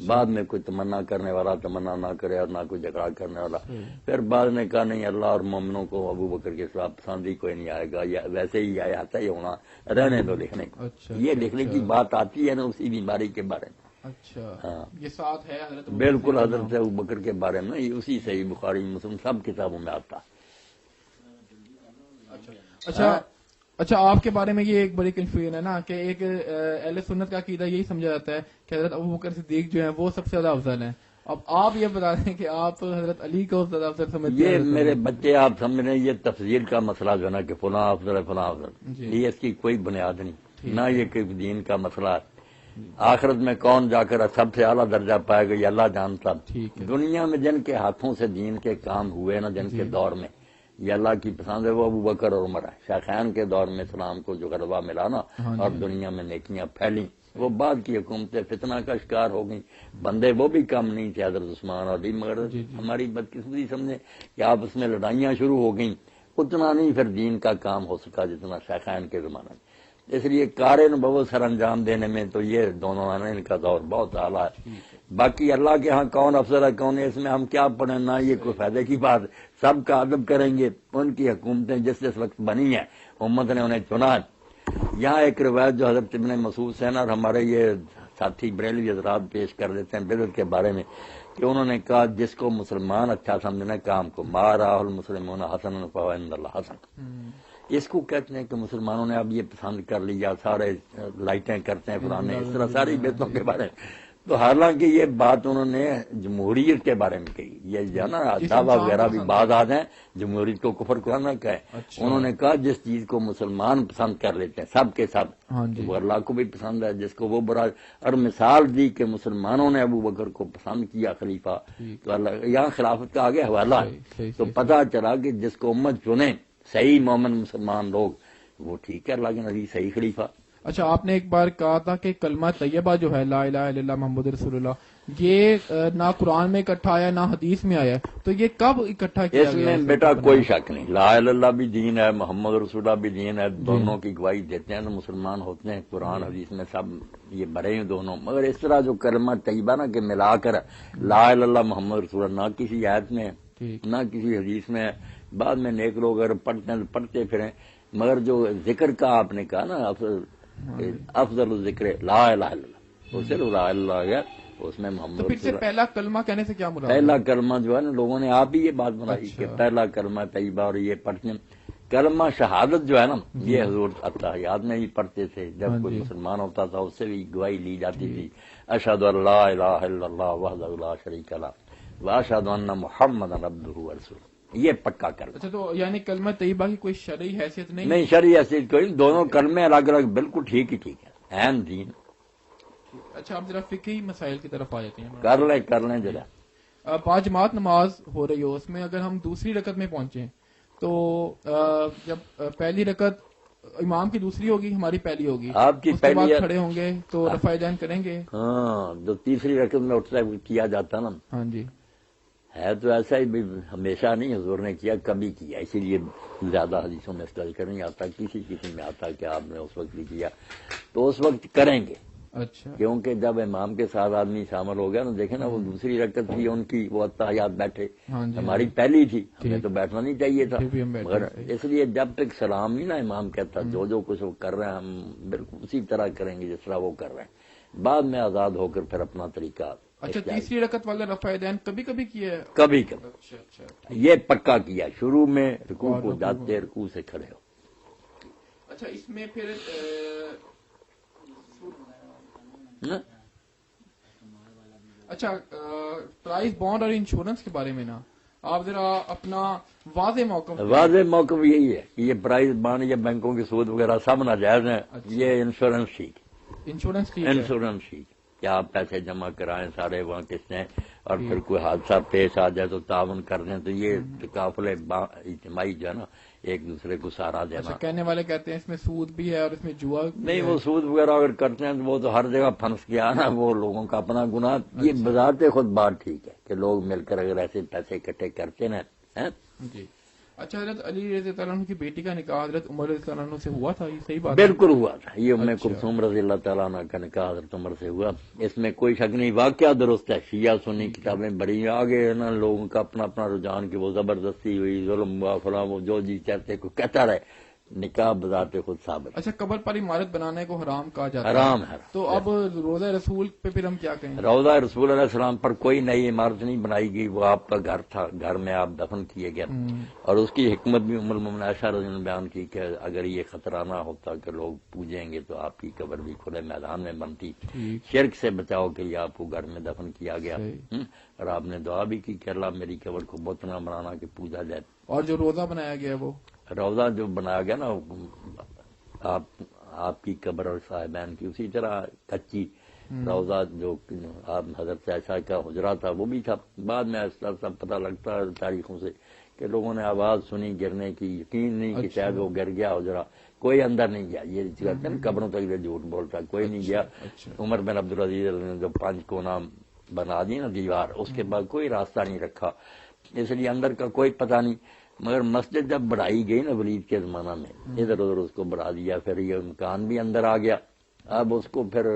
بعد میں کوئی تمنا کرنے والا تمنا نہ کرے اور نہ کوئی جھگڑا کرنے والا، پھر بعد نے کہا نہیں اللہ اور مومنوں کو ابو بکر کے ساتھ پسند ہی کوئی نہیں آئے گا، یا ویسے ہی آیا آتا ہی ہونا رہنے دو لکھنے کو، یہ لکھنے کی بات آتی ہے نا اسی بیماری کے بارے میں۔ اچھا ہاں یہ ساتھ ہے حضرت بالکل حضرت ابوبکر کے بارے میں یہ اسی صحیح بخاری مسلم سب کتابوں میں آتا۔ اچھا آپ کے بارے میں یہ ایک بڑی کنفیوژن ہے نا کہ ایک اہل سنت کا عقیدہ یہی سمجھا جاتا ہے کہ حضرت ابوبکر صدیق جو ہیں وہ سب سے زیادہ افضل ہیں، اب آپ یہ بتا دیں کہ آپ حضرت علی کو زیادہ افضل سمجھتے ہیں؟ یہ میرے بچے آپ سمجھ رہے ہیں یہ تفضیل کا مسئلہ جو ہے نا کہ فلاں افضل ہے فلاں افضل، یہ اس کی کوئی بنیاد نہیں، نہ یہ کوئی دین کا مسئلہ ہے۔ آخرت میں کون جا کر سب سے اعلیٰ درجہ پائے گا یہ اللہ جانتا۔ دنیا میں جن کے ہاتھوں سے دین کے کام ہوئے نا جن کے دور میں یہ اللہ کی پسند ہے وہ ابوبکر اور عمر ہے۔ شیخین کے دور میں اسلام کو جو غلبہ ملا نا اور دنیا میں نیکیاں پھیلیں وہ بعد کی حکومتیں فتنہ کا شکار ہو گئیں، بندے وہ بھی کم نہیں تھے حضرت عثمان علی، مگر ہماری بدقسمتی سمجھے کہ آپ اس میں لڑائیاں شروع ہو گئیں، اتنا نہیں پھر دین کا کام ہو سکا جتنا شیخین کے زمانے میں۔ اس لیے کار نبوت سر انجام دینے میں تو یہ دونوں ان کا دور بہت اعلیٰ ہے۔ باقی اللہ کے ہاں کون افضل ہے کون ہے اس میں ہم کیا پڑھیں، نہ یہ کوئی فائدے کی بات، سب کا ادب کریں گے، ان کی حکومتیں جس جس وقت بنی ہیں امت نے انہیں چنا ہے۔ یہاں ایک روایت جو حضرت ابن مسعود سے نا اور ہمارے یہ ساتھی بریلوی حضرات پیش کر دیتے ہیں بدعت کے بارے میں کہ انہوں نے کہا جس کو مسلمان اچھا سمجھنا کام کو مارا المسلمون حسن فہو عند اللہ حسن، اس کو کہتے ہیں کہ مسلمانوں نے اب یہ پسند کر لیا، سارے لائٹیں کرتے ہیں فلانے اس طرح ساری بیتوں کے بارے میں، تو حالانکہ یہ بات انہوں نے جمہوریت کے بارے میں کہی، یہ جو ہے نا دعویٰ وغیرہ بھی بعد آ جائیں جمہوریت کو کفر قرآن نہ کہے، انہوں نے کہا جس چیز کو مسلمان پسند کر لیتے ہیں سب کے سب وہ اللہ کو بھی پسند ہے، جس کو وہ برا، اور مثال دی کہ مسلمانوں نے ابو بکر کو پسند کیا خلیفہ، تو اللہ یہاں خلافت کا آگے حوالہ ہے، تو پتہ چلا کہ جس کو امت چنے صحیح مومن مسلمان لوگ وہ ٹھیک ہے اللہ کے نبی صحیح خلیفہ۔ اچھا آپ نے ایک بار کہا تھا کہ کلمہ طیبہ جو ہے لا الہ الا اللہ محمد رسول اللہ یہ نہ قرآن میں اکٹھا آیا نہ حدیث میں آیا، تو یہ کب اکٹھا کیا گیا؟ اس میں بیٹا کوئی شک نہیں، لا الہ الا اللہ بھی دین ہے محمد رسول اللہ بھی دین ہے، دونوں کی گواہی دیتے ہیں تو مسلمان ہوتے ہیں، قرآن حدیث میں سب یہ بڑے ہیں دونوں، مگر اس طرح جو کلمہ طیبہ نا کہ ملا کر لا الہ الا اللہ محمد رسول اللہ نہ کسی آیت میں نہ کسی حدیث میں، بعد میں نیک لوگ اگر پڑھتے ہیں پڑھتے پھریں، مگر جو ذکر کا آپ نے کہا نا افضل الذکر لا الہ الا اللہ، وہ صرف لا الہ الا اللہ ہے، اس میں محمد تو پھر سے پہلا کلمہ کہنے سے کیا مراد؟ پہلا کلمہ جو ہے نا لوگوں نے آپ ہی یہ بات بنائی کہ پہلا کلمہ طیبہ اور یہ پڑھتے ہیں، کلمہ شہادت جو ہے نا یہ حضور اتحیات میں ہی پڑھتے تھے، جب کوئی مسلمان ہوتا تھا اس سے بھی گواہی لی جاتی تھی، اشہد ان لا الہ الا اللہ وحدہ لا شریک لہ واشہد ان محمدا عبدہ ورسولہ، یہ پکا کلمہ۔ اچھا تو یعنی کلمہ طیبہ کی کوئی شرعی حیثیت نہیں؟ نہیں شرعی حیثیت کوئی، دونوں کلمے الگ الگ بالکل ٹھیک ہی ٹھیک ہے، عین دین۔ اچھا آپ ذرا فقہی مسائل کی طرف آ جاتے ہیں، کر لیں ذرا۔ با جماعت نماز ہو رہی ہو اس میں اگر ہم دوسری رکعت میں پہنچے تو جب پہلی رکعت امام کی دوسری ہوگی ہماری پہلی ہوگی، آپ کی اس کے بعد پہلی کھڑے ہوں گے تو رفع دین کریں گے؟ ہاں جو تیسری رکعت میں اٹھتا ہے کیا جاتا نا، ہاں جی ہے تو ایسا ہی بھی ہمیشہ نہیں حضور نے کیا کبھی کیا، اسی لیے زیادہ حدیثوں میں اس کا ذکر نہیں آتا، کسی میں آتا کہ آپ نے اس وقت بھی کیا تو اس وقت کریں گے۔ اچھا کیونکہ جب امام کے ساتھ آدمی شامل ہو گیا نا، دیکھیں نا وہ دوسری رکعت تھی ان کی وہ اتحیات بیٹھے، ہماری پہلی تھی ہمیں تو بیٹھنا نہیں چاہیے تھا، مگر اس لیے جب تک سلام نہیں نا امام کہتا جو کچھ وہ کر رہے ہیں ہم بالکل اسی طرح کریں گے جس طرح وہ کر رہے ہیں، بعد میں آزاد ہو کر پھر اپنا طریقہ۔ اچھا تیسری رکعت والا رفع دین کبھی کبھی کیا ہے؟ کبھی کبھی اچھا یہ پکا کیا، شروع میں رکوع کو جاتے رکوع سے کھڑے ہو۔ اچھا اس میں پھر اچھا پرائز بانڈ اور انشورنس کے بارے میں نا آپ ذرا اپنا واضح موقف یہی ہے کہ یہ پرائز بانڈ یا بینکوں کے سود وغیرہ سب ناجائز ہیں، یہ انشورنس ٹھیک انشورنس ٹھیک کیا آپ پیسے جمع کرائیں سارے وہاں قسطیں اور پھر کوئی حادثہ پیش آ جائے تو تعاون کر دیں، تو یہ تکافل اجتماعی جو ہے نا، ایک دوسرے کو سہارا دینا۔ اچھا، کہنے والے کہتے ہیں اس میں سود بھی ہے اور اس میں جوا بھی نہیں، ہے۔ وہ سود وغیرہ اگر کرتے ہیں تو وہ تو ہر جگہ پھنس گیا نا، وہ لوگوں کا اپنا گناہ۔ یہ بذات خود بات ٹھیک ہے کہ لوگ مل کر اگر ایسے پیسے اکٹھے کرتے نا، جی۔ اچھا، حضرت علی رضی اللہ عنہ کی بیٹی کا نکاح حضرت عمر رضی اللہ عنہ سے ہوا تھا، یہ صحیح بات ہے؟ بالکل ہوا تھا، یہ ام کلثوم رضی اللہ تعالیٰ عنہ کا نکاح حضرت عمر سے ہوا، اس میں کوئی شک نہیں، واقعہ درست ہے۔ شیعہ سنی کتابیں بڑی آگے نا، لوگوں کا اپنا اپنا رجحان کہ وہ زبردستی ہوئی، ظلم ہوا، فلاں، وہ جو جی چاہتے کو کہتا رہے، نکاح بذات خود ثابت۔ اچھا، قبر پر عمارت بنانے کو حرام کہا جاتا ہے، حرام ہے۔ تو اب روضہ رسول پہ پھر ہم کیا کہیں؟ روضہ رسول علیہ السلام پر کوئی نئی عمارت نہیں بنائی گئی، وہ آپ کا گھر تھا، گھر میں آپ دفن کیے گئے، اور اس کی حکمت بھی ام المؤمنین عائشہ رضی اللہ عنہا نے بیان کی کہ اگر یہ خطرہ نہ ہوتا کہ لوگ پوجیں گے تو آپ کی قبر بھی کھلے میدان میں بنتی، شرک سے بچاؤ کے لیے آپ کو گھر میں دفن کیا گیا، اور آپ نے دعا بھی کی کہ اللہ میری قبر کو بت نہ بنانا کہ پوجا جائے۔ اور جو روزہ بنایا گیا وہ روضہ جو بنایا گیا نا آپ کی قبر اور صاحبین کی، اسی طرح کچی روضہ جو آپ حضرت عائشہ کا حجرہ تھا وہ بھی تھا۔ بعد میں ایسا سب پتہ لگتا ہے تاریخوں سے کہ لوگوں نے آواز سنی گرنے کی، یقین نہیں کہ شاید وہ گر گیا حجرہ، کوئی اندر نہیں گیا۔ یہ کہتے ہیں نا قبروں تک یہ جھوٹ بولتا، کوئی نہیں گیا۔ عمر بن عبدالعزیز نے جو 5 کونا بنا دی نا دیوار، اس کے بعد کوئی راستہ نہیں رکھا، اس لیے اندر کا کوئی پتہ نہیں۔ مگر مسجد جب بڑھائی گئی نا ولید کے زمانہ میں، ادھر ادھر اس کو بڑھا دیا، پھر یہ مکان بھی اندر آ گیا۔ اب اس کو پھر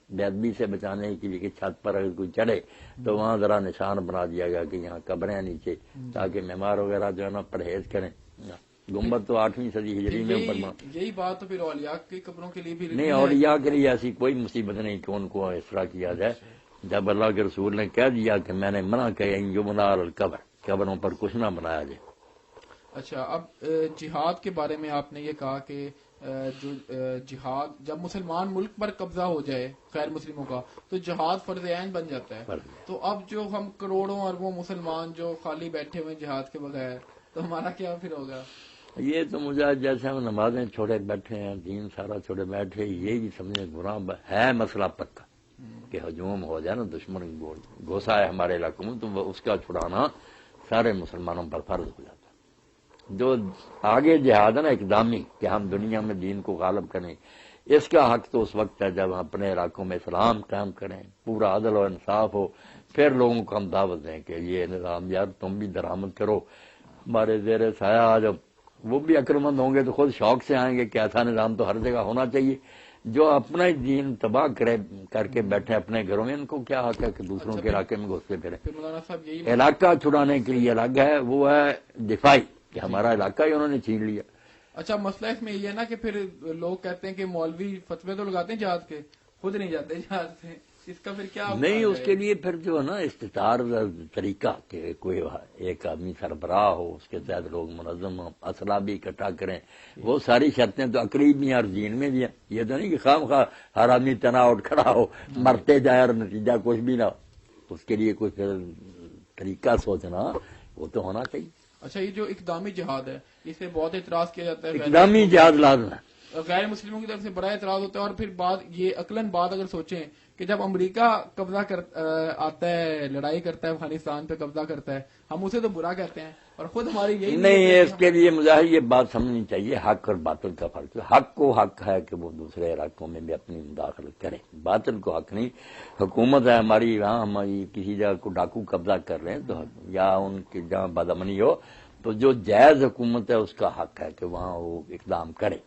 بے ادبی سے بچانے کے لیے کہ چھت پر اگر کوئی چڑھے تو وہاں ذرا نشان بنا دیا گیا کہ یہاں قبریں ہیں نیچے، تاکہ معمار وغیرہ جو ہے نا پرہیز کریں۔ گنبد تو 8ویں صدی ہجری میں اوپر بنا۔ یہی بات تو پھر اولیاء کی قبروں کے لیے بھی نہیں، اولیاء کے لیے ایسی کوئی مصیبت نہیں کہ ان کو اس طرح کیا جائے۔ جب اللہ کے رسول نے کہہ دیا کہ میں نے منع کیا یمنا القبر، قبروں پر کچھ نہ بنایا جائے۔ اچھا، اب جہاد کے بارے میں آپ نے یہ کہا کہ جو جہاد جب مسلمان ملک پر قبضہ ہو جائے غیر مسلموں کا تو جہاد فرض عین بن جاتا ہے، تو اب جو ہم کروڑوں اربوں مسلمان جو خالی بیٹھے ہوئے جہاد کے بغیر، تو ہمارا کیا پھر ہوگا؟ یہ تو مجھے جیسے ہم نمازیں چھوڑے بیٹھے ہیں، دین سارا چھوڑے بیٹھے، یہی سمجھے گناہ ہے مسئلہ پکا کہ ہجوم ہو جائے نا، دشمن گھوسا ہے ہمارے علاقوں میں تو اس کا چھڑانا سارے مسلمانوں پر فرض ہو جاتا ہے۔ جو آگے جہاد ہے نا اقدامی کہ ہم دنیا میں دین کو غالب کریں، اس کا حق تو اس وقت ہے جب ہم اپنے علاقوں میں اسلام قائم کریں، پورا عدل و انصاف ہو، پھر لوگوں کو ہم دعوت دیں کہ یہ نظام یار تم بھی درآمد کرو، ہمارے زیر سایہ آ جاؤ۔ وہ بھی عقلمند ہوں گے تو خود شوق سے آئیں گے کہ ایسا نظام تو ہر جگہ ہونا چاہیے۔ جو اپنا دین تباہ کر کے بیٹھے اپنے گھروں میں، ان کو کیا حق ہے کہ دوسروں کے علاقے میں گھستے پھریں؟ مولانا صاحب یہی علاقہ چھڑانے کے لیے الگ ہے، وہ ہے دفاعی کہ ہمارا علاقہ ہی انہوں نے چھین لیا۔ اچھا، مسئلہ اس میں یہ ہے نا کہ پھر لوگ کہتے ہیں کہ مولوی فتوے تو لگاتے ہیں جہاد کے، خود نہیں جاتے جہاد سے، اس کا پھر کیا؟ نہیں، اس کے لیے پھر جو ہے نا استطار طریقہ کہ کوئی ایک آدمی سربراہ ہو، اس کے تحت لوگ منظم ہوں، اسلحہ بھی اکٹھا کریں، وہ ساری شرطیں تو عقلی بھی ہیں اور دین میں بھی ہیں۔ یہ تو نہیں کہ خام خواہ ہر آدمی تنا اٹھ کھڑا ہو، مرتے جائے اور نتیجہ کچھ بھی نہ ہو۔ اس کے لیے کچھ طریقہ سوچنا وہ تو ہونا چاہیے۔ اچھا، یہ جو اقدامی جہاد ہے اس پہ بہت اعتراض کیا جاتا ہے، اقدامی جہاد لازم ہے، غیر مسلموں کی طرف سے بڑا اعتراض ہوتا ہے، اور پھر بات یہ عقلاً بات اگر سوچیں کہ جب امریکہ قبضہ آتا ہے، لڑائی کرتا ہے افغانستان پہ قبضہ کرتا ہے، ہم اسے تو برا کہتے ہیں، اور خود ہماری یہی نہیں، اس کے لیے مجھے یہ بات سمجھنی چاہیے، حق اور باطل کا فرق ہے۔ حق کو حق ہے کہ وہ دوسرے علاقوں میں بھی اپنی مداخلت کرے، باطل کو حق نہیں۔ حکومت ہے ہماری، وہاں ہماری کسی جگہ کو ڈاکو قبضہ کر رہے ہیں تو یا ان کی جہاں بدامنی ہو تو جو جائز حکومت ہے اس کا حق ہے کہ وہاں وہ اقدام کرے۔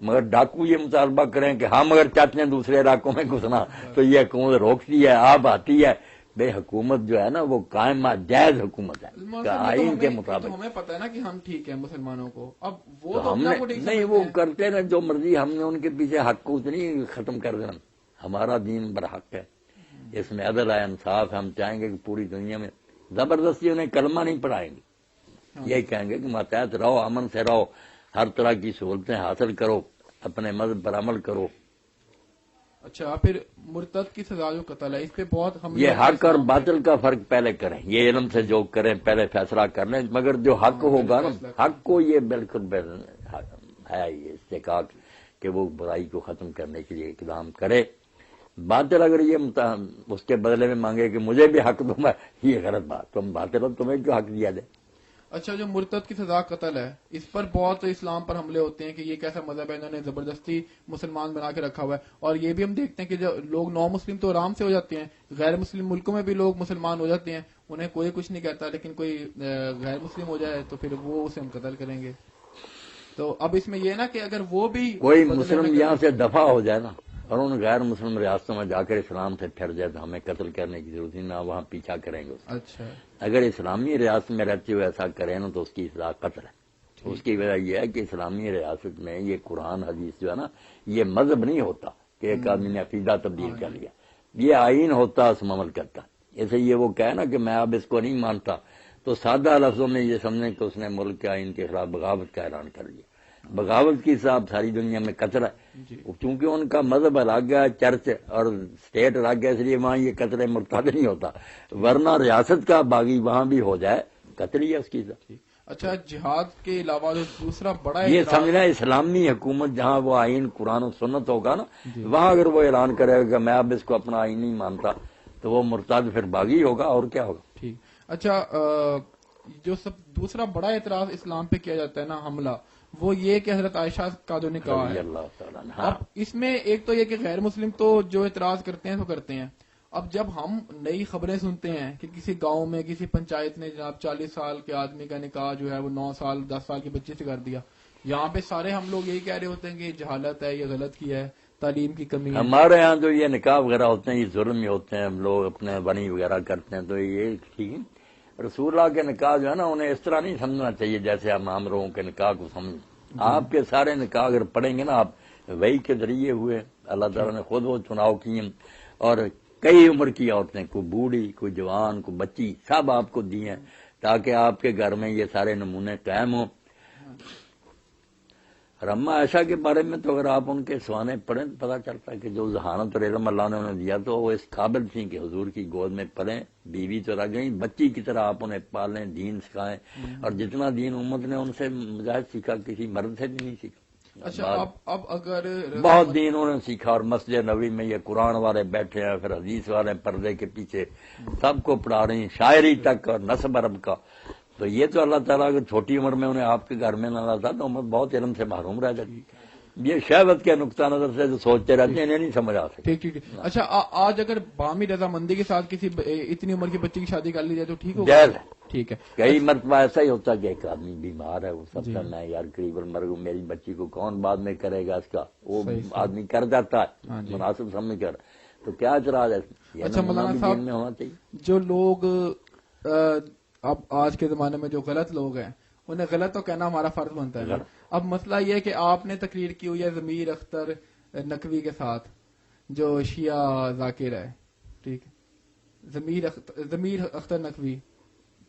مگر ڈاکو یہ مطالبہ کریں کہ ہم اگر چاہتے ہیں دوسرے علاقوں میں گھسنا تو یہ حکومت روکتی ہے، آپ آتی ہے۔ بے حکومت جو ہے نا وہ قائم جائز حکومت ہے آئین کے مطابق۔ ہمیں پتہ ہے نا کہ ہم ٹھیک ہیں مسلمانوں کو، اب وہ تو ہم نے نہیں، وہ کرتے نا جو مرضی، ہم نے ان کے پیچھے حق کو نہیں ختم کر دینا۔ ہمارا دین برحق ہے، اس میں عدل ہے، انصاف ہے۔ ہم چاہیں گے کہ پوری دنیا میں زبردستی انہیں کلمہ نہیں پڑھائیں گے، یہی کہیں گے کہ ماتحت رہو، امن سے رہو، ہر طرح کی سہولتیں حاصل کرو، اپنے مذہب پر عمل کرو۔ اچھا، پھر مرتد کی سزا جو قتل ہے اس پہ بہت ہم یہ حق اور باطل کا فرق پہلے کریں، یہ علم سے جو کریں پہلے فیصلہ کر لیں، مگر جو حق ہوگا نا، حق کو یہ بالکل ہے یہ استحقاق کہ وہ برائی کو ختم کرنے کے لیے اقدام کرے۔ باطل اگر یہ اس کے بدلے میں مانگے کہ مجھے بھی حق دوں، یہ غلط بات، تم باطل ہو، تمہیں کیوں حق دیا دے؟ اچھا، جو مرتد کی سزا قتل ہے، اس پر بہت اسلام پر حملے ہوتے ہیں کہ یہ کیسا مذہب ہے، انہوں نے زبردستی مسلمان بنا کے رکھا ہوا ہے. اور یہ بھی ہم دیکھتے ہیں کہ جو لوگ نو مسلم تو آرام سے ہو جاتے ہیں، غیر مسلم ملکوں میں بھی لوگ مسلمان ہو جاتے ہیں، انہیں کوئی کچھ نہیں کہتا، لیکن کوئی غیر مسلم ہو جائے تو پھر وہ اسے ہم قتل کریں گے. تو اب اس میں یہ نا کہ اگر وہ بھی کوئی مسلم یہاں سے دفع ہو جائے نا اور ان غیر مسلم ریاستوں میں جا کر اسلام سے پھر جائے تو ہمیں قتل کرنے کی ضرورت نہیں، نہ وہاں پیچھا کریں گے. اچھا، اگر اسلامی ریاست میں رہتے ہوئے ایسا کریں نا تو اس کی سزا قتل ہے. اس کی وجہ یہ ہے کہ اسلامی ریاست میں یہ قرآن حدیث جو ہے نا، یہ مذہب نہیں ہوتا کہ ایک آدمی نے عقیدہ تبدیل کر لیا، یہ آئین ہوتا، اس میں عمل کرتا. ایسے یہ وہ کہے نا کہ میں اب اس کو نہیں مانتا تو سادہ لفظوں میں یہ سمجھیں کہ اس نے ملک کے آئین کے خلاف بغاوت کا اعلان کر لیا. بغاوت کی حساب ساری دنیا میں قتل ہے، کیونکہ ان کا مذہب الگ ہے، چرچ اور اسٹیٹ الگ ہے، اس لیے وہاں یہ قتل مرتد نہیں ہوتا. ورنہ ریاست کا باغی وہاں بھی ہو جائے قتل ہی ہے اس کی. اچھا، جہاد کے علاوہ جو دوسرا بڑا یہ سمجھنا اسلامی حکومت جہاں وہ آئین قرآن و سنت ہوگا نا، وہاں اگر وہ اعلان کرے گا کہ میں اب اس کو اپنا آئین نہیں مانتا تو وہ مرتد پھر باغی ہوگا اور کیا ہوگا. ٹھیک. اچھا، جو سب دوسرا بڑا اعتراض اسلام پہ کیا جاتا ہے نا، حملہ، وہ یہ کہ حضرت عائشہ کا جو نکاح ہے. اللہ تعالیٰ. اب اس میں ایک تو یہ کہ غیر مسلم تو جو اعتراض کرتے ہیں تو کرتے ہیں. اب جب ہم نئی خبریں سنتے ہیں کہ کسی گاؤں میں کسی پنچایت نے جناب 40 سال کے آدمی کا نکاح جو ہے وہ 9 سال 10 سال کی بچی سے کر دیا، یہاں پہ سارے ہم لوگ یہی کہہ رہے ہوتے ہیں کہ یہ جہالت ہے، یہ غلط کیا ہے، تعلیم کی کمی ہے. ہمارے یہاں جو یہ نکاح وغیرہ ہوتے ہیں یہ ظلم ہی ہوتے ہیں، ہم لوگ اپنے بنی وغیرہ کرتے ہیں تو یہ ٹھیک ہے. رسول اللہ کے نکاح جو ہے نا انہیں اس طرح نہیں سمجھنا چاہیے جیسے ہم عام لوگوں کے نکاح کو سمجھ. آپ کے سارے نکاح اگر پڑھیں گے نا آپ، وہی کے ذریعے ہوئے، اللہ تعالیٰ نے خود وہ چناؤ کیے اور کئی عمر کی عورتیں، کوئی بوڑھی، کوئی جوان، کوئی بچی، سب آپ کو دی ہیں تاکہ آپ کے گھر میں یہ سارے نمونے قائم ہوں. رما عائشہ کے بارے میں تو اگر آپ ان کے سوانے پڑھیں تو پتہ چلتا ہے کہ جو ذہانت اور علم اللہ نے انہیں دیا تو وہ اس قابل تھیں کہ حضور کی گود میں پلیں، بیوی تو رہ گئیں، بچی کی طرح آپ انہیں پالیں، دین سکھائیں. اور جتنا دین امت نے ان سے مجاہد سیکھا کسی مرد سے بھی نہیں سیکھا. اچھا، اب اگر بہت دین انہوں نے سیکھا اور مسجد نبوی میں یہ قرآن والے بیٹھے ہیں، پھر حدیث والے پردے کے پیچھے سب کو پڑھا رہی ہیں، شاعری تک اور نصب عرب کا. تو یہ تو اللہ تعالیٰ اگر چھوٹی عمر میں انہیں آپ کے گھر میں نہ لاتا تو امت بہت علم سے محروم رہ جاتی. یہ شہوت کے نقطہ نظر سے جو سوچتے رہتے ہیں انہیں نہیں سمجھ آ سکتے. ٹھیک. اچھا، آج اگر باہمی رضامندی کے ساتھ کسی اتنی عمر کی بچی کی شادی کر لی جائے تو ٹھیک ہوگا؟ جائز ہے. ٹھیک ہے. کئی مرتبہ ایسا ہی ہوتا ہے کہ ایک آدمی بیمار ہے، وہ سب کرنا ہے، یار قریب مرگ میری بچی کو کون بعد میں کرے گا، اس کا وہ آدمی کر جاتا ہے مناسب سمجھ کر. تو کیا اعتراض ہے؟ اچھا مولانا صاحب، میں ہونا چاہیے. جو لوگ اب آج کے زمانے میں جو غلط لوگ ہیں انہیں غلط تو کہنا ہمارا فرض بنتا ہے. اب مسئلہ یہ ہے کہ آپ نے تقریر کی ہوئی ہے ضمیر اختر نقوی کے ساتھ جو شیعہ ذاکر ہے، ٹھیک ہے، ضمیر اختر نقوی.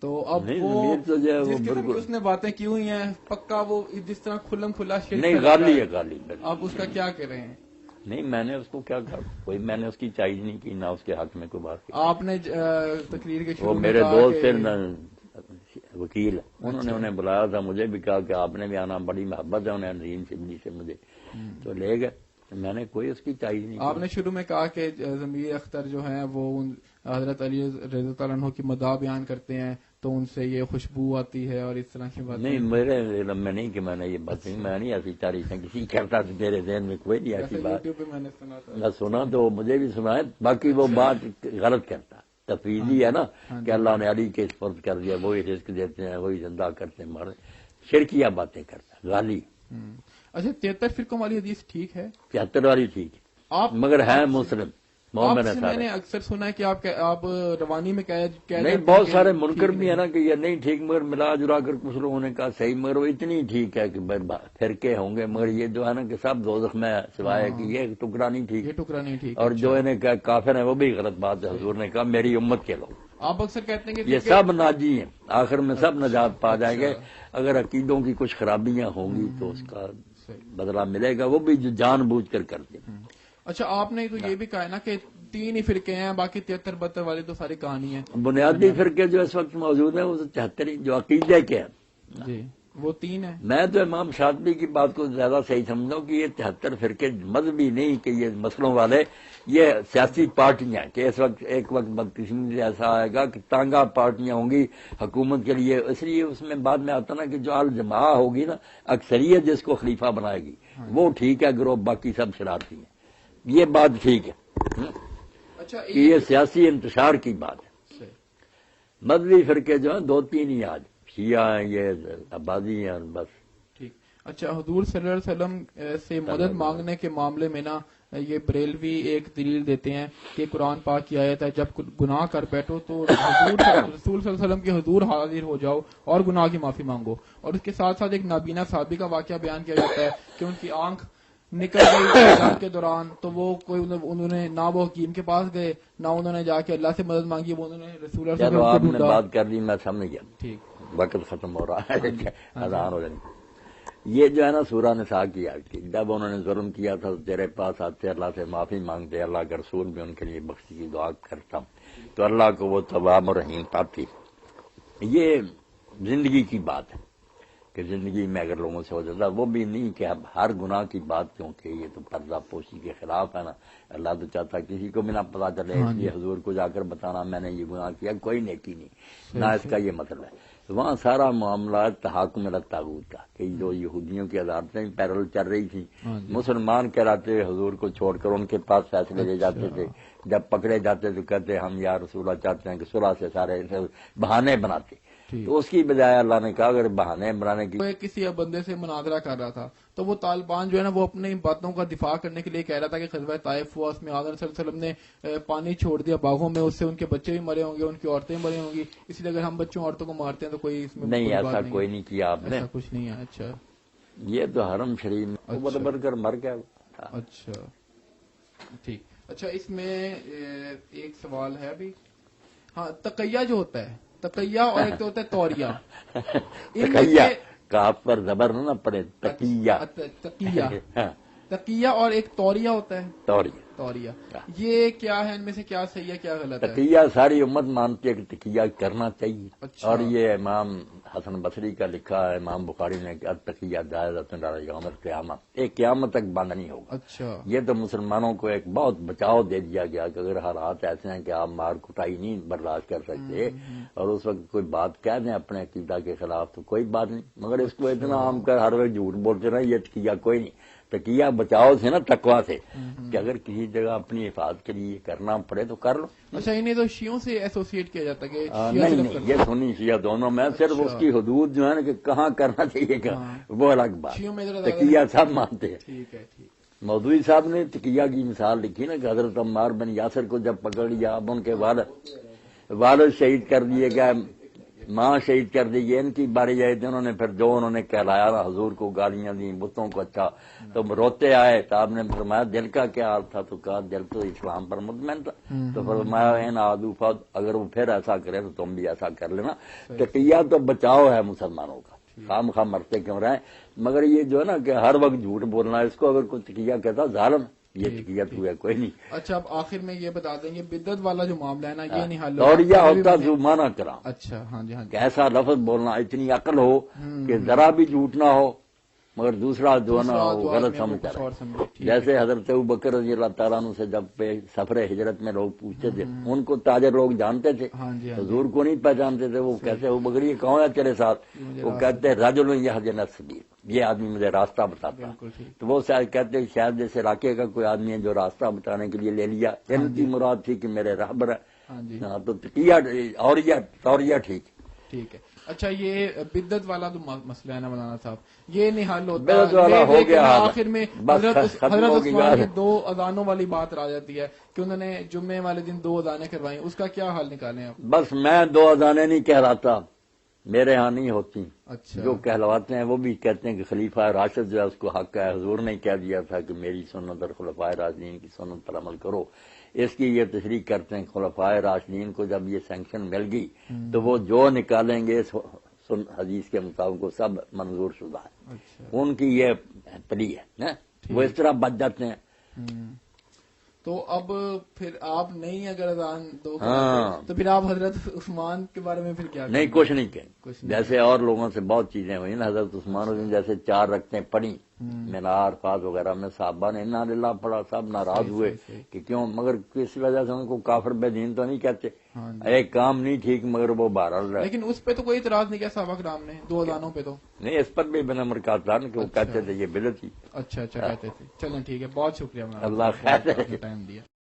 تو اب وہ جس قسم کی اس نے باتیں کی ہوئی ہیں پکا وہ جس طرح کھلم کھلا شرک نہیں، غالی ہے، غالی. آپ اس کا کیا کہہ رہے ہیں؟ نہیں، میں نے اس کو کیا کہا، کوئی میں نے اس کی چائز نہیں کی، نہ اس کے حق میں کوئی بات کی. آپ نے تقریر کے وہ میرے دوست تھے وکیل، انہوں نے انہیں بلایا تھا، مجھے بھی کہا کہ آپ نے بھی آنا، بڑی محبت ہے انہیں نظیم شبلی سے مجھے، تو لے گئے. میں نے کوئی اس کی چائز نہیں. آپ نے شروع میں کہا کہ ضمیر اختر جو ہیں وہ حضرت علی رضی اللہ عنہ کی مداح بیان کرتے ہیں تو ان سے یہ خوشبو آتی ہے اور اس طرح کی بات. نہیں، میرے علم میں نہیں کہ میں نے یہ بات نہیں، میں نہیں ایسی تعریفیں کسی کرتا تھا، میرے ذہن میں کوئی نہیں ایسی بات. میں سنا تو مجھے بھی سنا ہے، باقی وہ بات غلط کرتا، تفویضی ہے نا کہ اللہ نے علی کے سپرد کر دیا، وہی رزق دیتے ہیں، وہی زندہ کرتے ہیں، مارے شرکیہ باتیں کرتا، غالی. اچھا، 73 فرقوں والی حدیث ٹھیک ہے؟ 73 والی ٹھیک ہے، مگر ہے مسلم. میں نے اکثر سنا ہے کہ آپ روانی میں نہیں، بہت سارے منکر بھی ہے نا کہ یہ نہیں ٹھیک، مگر ملا جلا کر کچھ لوگوں نے کہا صحیح، مگر وہ اتنی ٹھیک ہے کہ فرقے ہوں گے، مگر یہ جو ہے نا کہ سب دوزخ میں سوائے کہ یہ ٹکڑا نہیں ٹھیک، یہ ٹکڑا نہیں ٹھیک. اور جو انہیں کہا کافر ہیں وہ بھی غلط بات ہے. حضور نے کہا میری امت کے لوگ، آپ اکثر کہتے ہیں کہ یہ سب ناجی ہیں، آخر میں سب نجات پا جائیں گے. اگر عقیدوں کی کچھ خرابیاں ہوں گی تو اس کا بدلہ ملے گا، وہ بھی جو جان بوجھ کر کرتے ہیں. اچھا، آپ نے تو یہ بھی کہا ہے نا کہ 3 ہی فرقے ہیں، باقی 73 والی تو ساری کہانی ہے. بنیادی فرقے جو اس وقت موجود ہیں وہ 74 جو عقیدے کے ہیں. جی، وہ 3 ہے. میں تو امام شاطبی کی بات کو زیادہ صحیح سمجھتا ہوں کہ یہ 73 فرقے مذہبی نہیں کہ یہ مسئلوں والے، یہ سیاسی پارٹیاں کہ اس وقت ایک وقت بدقسمتی سے ایسا آئے گا کہ تانگا پارٹیاں ہوں گی حکومت کے لیے، اس لیے اس میں بعد میں آتا نا کہ جو الجماع ہوگی نا، اکثریت جس کو خلیفہ بنائے گی وہ ٹھیک ہے، گروہ باقی سب شرارتی ہیں، یہ بات ٹھیک ہے. اچھا کہ یہ سیاسی انتشار کی بات ہے. مذہبی فرقے جو ہیں 2-3 ہی آج، شیعہ ہیں، یہ آبادی ہیں بس. ٹھیک. اچھا حضور صلی اللہ علیہ وسلم سے مدد مانگنے کے معاملے میں نا یہ بریلوی ایک دلیل دیتے ہیں کہ قرآن پاک کی آیت ہے جب گناہ کر بیٹھو تو رسول صلی اللہ علیہ وسلم کے حضور حاضر ہو جاؤ اور گناہ کی معافی مانگو. اور اس کے ساتھ ساتھ ایک نابینا صحابی کا واقعہ بیان کیا جاتا ہے کہ ان کی آنکھ نکل گئی اذان کے دوران، تو وہ کوئی انہوں نے نہ وہ حکیم کے پاس گئے نہ انہوں نے جا کے اللہ سے مدد مانگی، وہ انہوں نے رسول اللہ صلی اللہ علیہ آپ وسلم نے کو بات کر لی، میں سمجھ گیا. ٹھیک. وقت ختم ہو رہا ہے، اذان ہو جائے. یہ جو ہے نا سورہ نساء کی آیت تھی، جب انہوں نے ظلم کیا تھا تیرے پاس آتے اللہ سے معافی مانگتے، اللہ کا رسول بھی ان کے لیے بخشی کی دعا کرتا تو اللہ کو وہ تواب و رحیم پاتی. یہ زندگی کی بات ہے کہ زندگی میں اگر لوگوں سے ہو جاتا، وہ بھی نہیں کہ اب ہر گناہ کی بات، کیونکہ یہ تو پردہ پوشی کے خلاف ہے نا. اللہ تو چاہتا کسی کو بھی نہ پتا چلے، اس لیے حضور کو جا کر بتانا میں نے یہ گناہ کیا، کوئی نیکی نہیں، نہ اس کا یہ مطلب ہے. وہاں سارا معاملات تحاکم الطاغوت کا کہ جو یہودیوں کی عدالتیں پیرل چل رہی تھیں، مسلمان کہلاتے ہوئے حضور کو چھوڑ کر ان کے پاس فیصلے لے جاتے تھے. جب پکڑے جاتے تو کہتے ہم یا رسول اللہ چاہتے ہیں کہ صلح سے سارے بہانے بناتے. تو اس کی بجائے اللہ نے کہا اگر بہانے بنانے کی، کسی بندے سے مناظرہ کر رہا تھا تو وہ طالبان جو ہے نا وہ اپنی باتوں کا دفاع کرنے کے لیے کہہ رہا تھا کہ غزوہ طائف ہوا، اس میں آدم صلی اللہ علیہ وسلم نے پانی چھوڑ دیا باغوں میں، اس سے ان کے بچے بھی مرے ہوں گے، ان کی عورتیں بھی مرے ہوں گی، اس لیے اگر ہم بچوں عورتوں کو مارتے ہیں تو کوئی اس میں نہیں، ایسا کوئی نہیں کیا آپ نے، ایسا کچھ نہیں ہے. اچھا یہ تو حرم شریف میں بر کر مر گیا. اچھا ٹھیک. اچھا اس میں ایک سوال ہے ابھی. ہاں تقیہ جو ہوتا ہے، تقیہ اور ایک تو ہوتا ہے توریہ. تقیہ کاف پر زبر نہ پڑے، تقیہ. تقیہ تقیہ اور ایک توریہ ہوتا ہے. توریہ یہ کیا ہے، ان میں سے کیا صحیح ہے کیا غلط ہے؟ تقیہ ساری امت مانتی ہے کہ تقیہ کرنا چاہیے. اچھا. اور یہ امام حسن بصری کا لکھا ہے، امام بخاری نے کہ تقیہ جائز قیامت، ایک قیامت تک بند نہیں ہوگا. اچھا. یہ تو مسلمانوں کو ایک بہت بچاؤ دے دیا گیا کہ اگر حالات ایسے ہیں کہ آپ مار کٹائی نہیں برداشت کر سکتے اور اس وقت کوئی بات کہہ دیں اپنے عقیدہ کے خلاف تو کوئی بات نہیں، مگر اس کو اتنا عام کر ہر وقت جھوٹ بولتے رہے، یہ تقیہ کوئی نہیں. تقیہ بچاؤ سے نا، تقویٰ سے، کہ اگر کسی جگہ اپنی حفاظت کے لیے کرنا پڑے تو کر لو. اچھا انہیں تو شیعوں سے ایسوسیٹ کیا جاتا ہے کہ نہیں، یہ سنی شیعہ دونوں میں، صرف اس کی حدود جو ہے نا کہ کہاں کرنا چاہیے گا وہ الگ بات. تقیہ سب مانتے ہیں. ٹھیک ہے. ٹھیک. مودودی صاحب نے تقیہ کی مثال لکھی نا کہ حضرت عمار بن یاسر کو جب پکڑ لیا، اب ان کے والد شہید کر دیے گئے، ماں شہید کر دی گئی، ان کی باری آئی تھی، انہوں نے پھر جو انہوں نے کہلایا نا حضور کو گالیاں دی، بتوں کو، اچھا تو روتے آئے. تو آپ نے فرمایا دل کا کیا حال تھا؟ تو کہا دل تو اسلام پر مطمئن تھا. تو فرمایا ان آدوفا، اگر وہ پھر ایسا کرے تو تم بھی ایسا کر لینا. تقیہ تو بچاؤ ہے مسلمانوں کا، خام خواہ مرتے کیوں رہے. مگر یہ جو ہے نا کہ ہر وقت جھوٹ بولنا، اس کو اگر کوئی تقیہ کہتا ظالم، یہ تقیت ہوا کوئی نہیں. اچھا اب آخر میں یہ بتا دیں گے بدعت والا جو معاملہ ہے نا یہ نہیں حل اور یہ ہوتا جو مانا کرا. اچھا ہاں جی. ہاں جی. ایسا لفظ بولنا، اتنی عقل ہو کہ ذرا بھی جھوٹ نہ ہو مگر دوسرا جو نا غلط سمجھتا ہے. جیسے حضرت ابوبکر رضی اللہ تعالیٰ عنہ سے جب سفر ہجرت میں لوگ پوچھتے تھے، ان کو تاجر لوگ جانتے تھے، حضور کو نہیں پہچانتے تھے. وہ کہتے ابوبکر یہ کون ہے تیرے ساتھ؟ وہ کہتے رجل یہدینا السبیل، یہ آدمی مجھے راستہ بتاتا. تو وہ شاید کہتے شاید جیسے علاقے کا کوئی آدمی ہے جو راستہ بتانے کے لیے لے لیا، ان کی مراد تھی کہ میرے رہبر ہے. تو تقیہ اور توریہ ٹھیک ہے. اچھا یہ بدعت والا جو مسئلہ ہے نا مولانا صاحب، یہ نہیں حل ہوتا. بدعت والا ہو گیا، آخر میں حضرت عثمان کی 2 اذانوں والی بات آ جاتی ہے کہ انہوں نے جمعے والے دن 2 اذانیں کروائی، اس کا کیا حل نکالیں آپ؟ بس میں 2 اذانیں نہیں کہلاتا، میرے ہاں نہیں ہوتی. اچھا. جو کہلواتے ہیں وہ بھی کہتے ہیں کہ خلیفہ راشد جو ہے اس کو حق ہے، حضور نے کہہ دیا تھا کہ میری سنت اور خلفائے راشدین کی سنت پر عمل کرو. اس کی یہ تشریح کرتے ہیں خلفائے راشدین کو جب یہ سینکشن مل گئی تو وہ جو نکالیں گے حدیث کے مطابق وہ سب منظور شدہ ہے. ان کی یہ پلی ہے، وہ اس طرح بچ جاتے ہیں. تو اب پھر آپ نہیں اگر اذان دو ہاں۔ تو پھر آپ حضرت عثمان کے بارے میں پھر کیا نہیں کہیں؟ کچھ نہیں کہ کچھ نہیں جیسے اور لوگوں سے بہت چیزیں ہوئی نا، حضرت عثمان نے جیسے 4 رکعتیں پڑھی مینار فاض وغیرہ میں، صحابہ نے انا للہ پڑھا، سب ناراض صحیح، ہوئے صحیح۔ کہ کیوں، مگر کس وجہ سے ان کو کافر بے دین تو نہیں کہتے، ہاں جی۔ ایک کام نہیں ٹھیک مگر وہ بہرحال رہا۔ لیکن اس پہ تو کوئی اعتراض نہیں کیا صحابہ کرام نے 2 اذانوں پہ تو؟ نہیں اس پر بھی ابن عمر کا تھا کہ وہ اچھا۔ کہتے تھے یہ بدعت ہی۔ اچھا کہتے تھے۔ چلیں ٹھیک ہے، بہت شکریہ، اللہ خیر۔ ٹائم دیا۔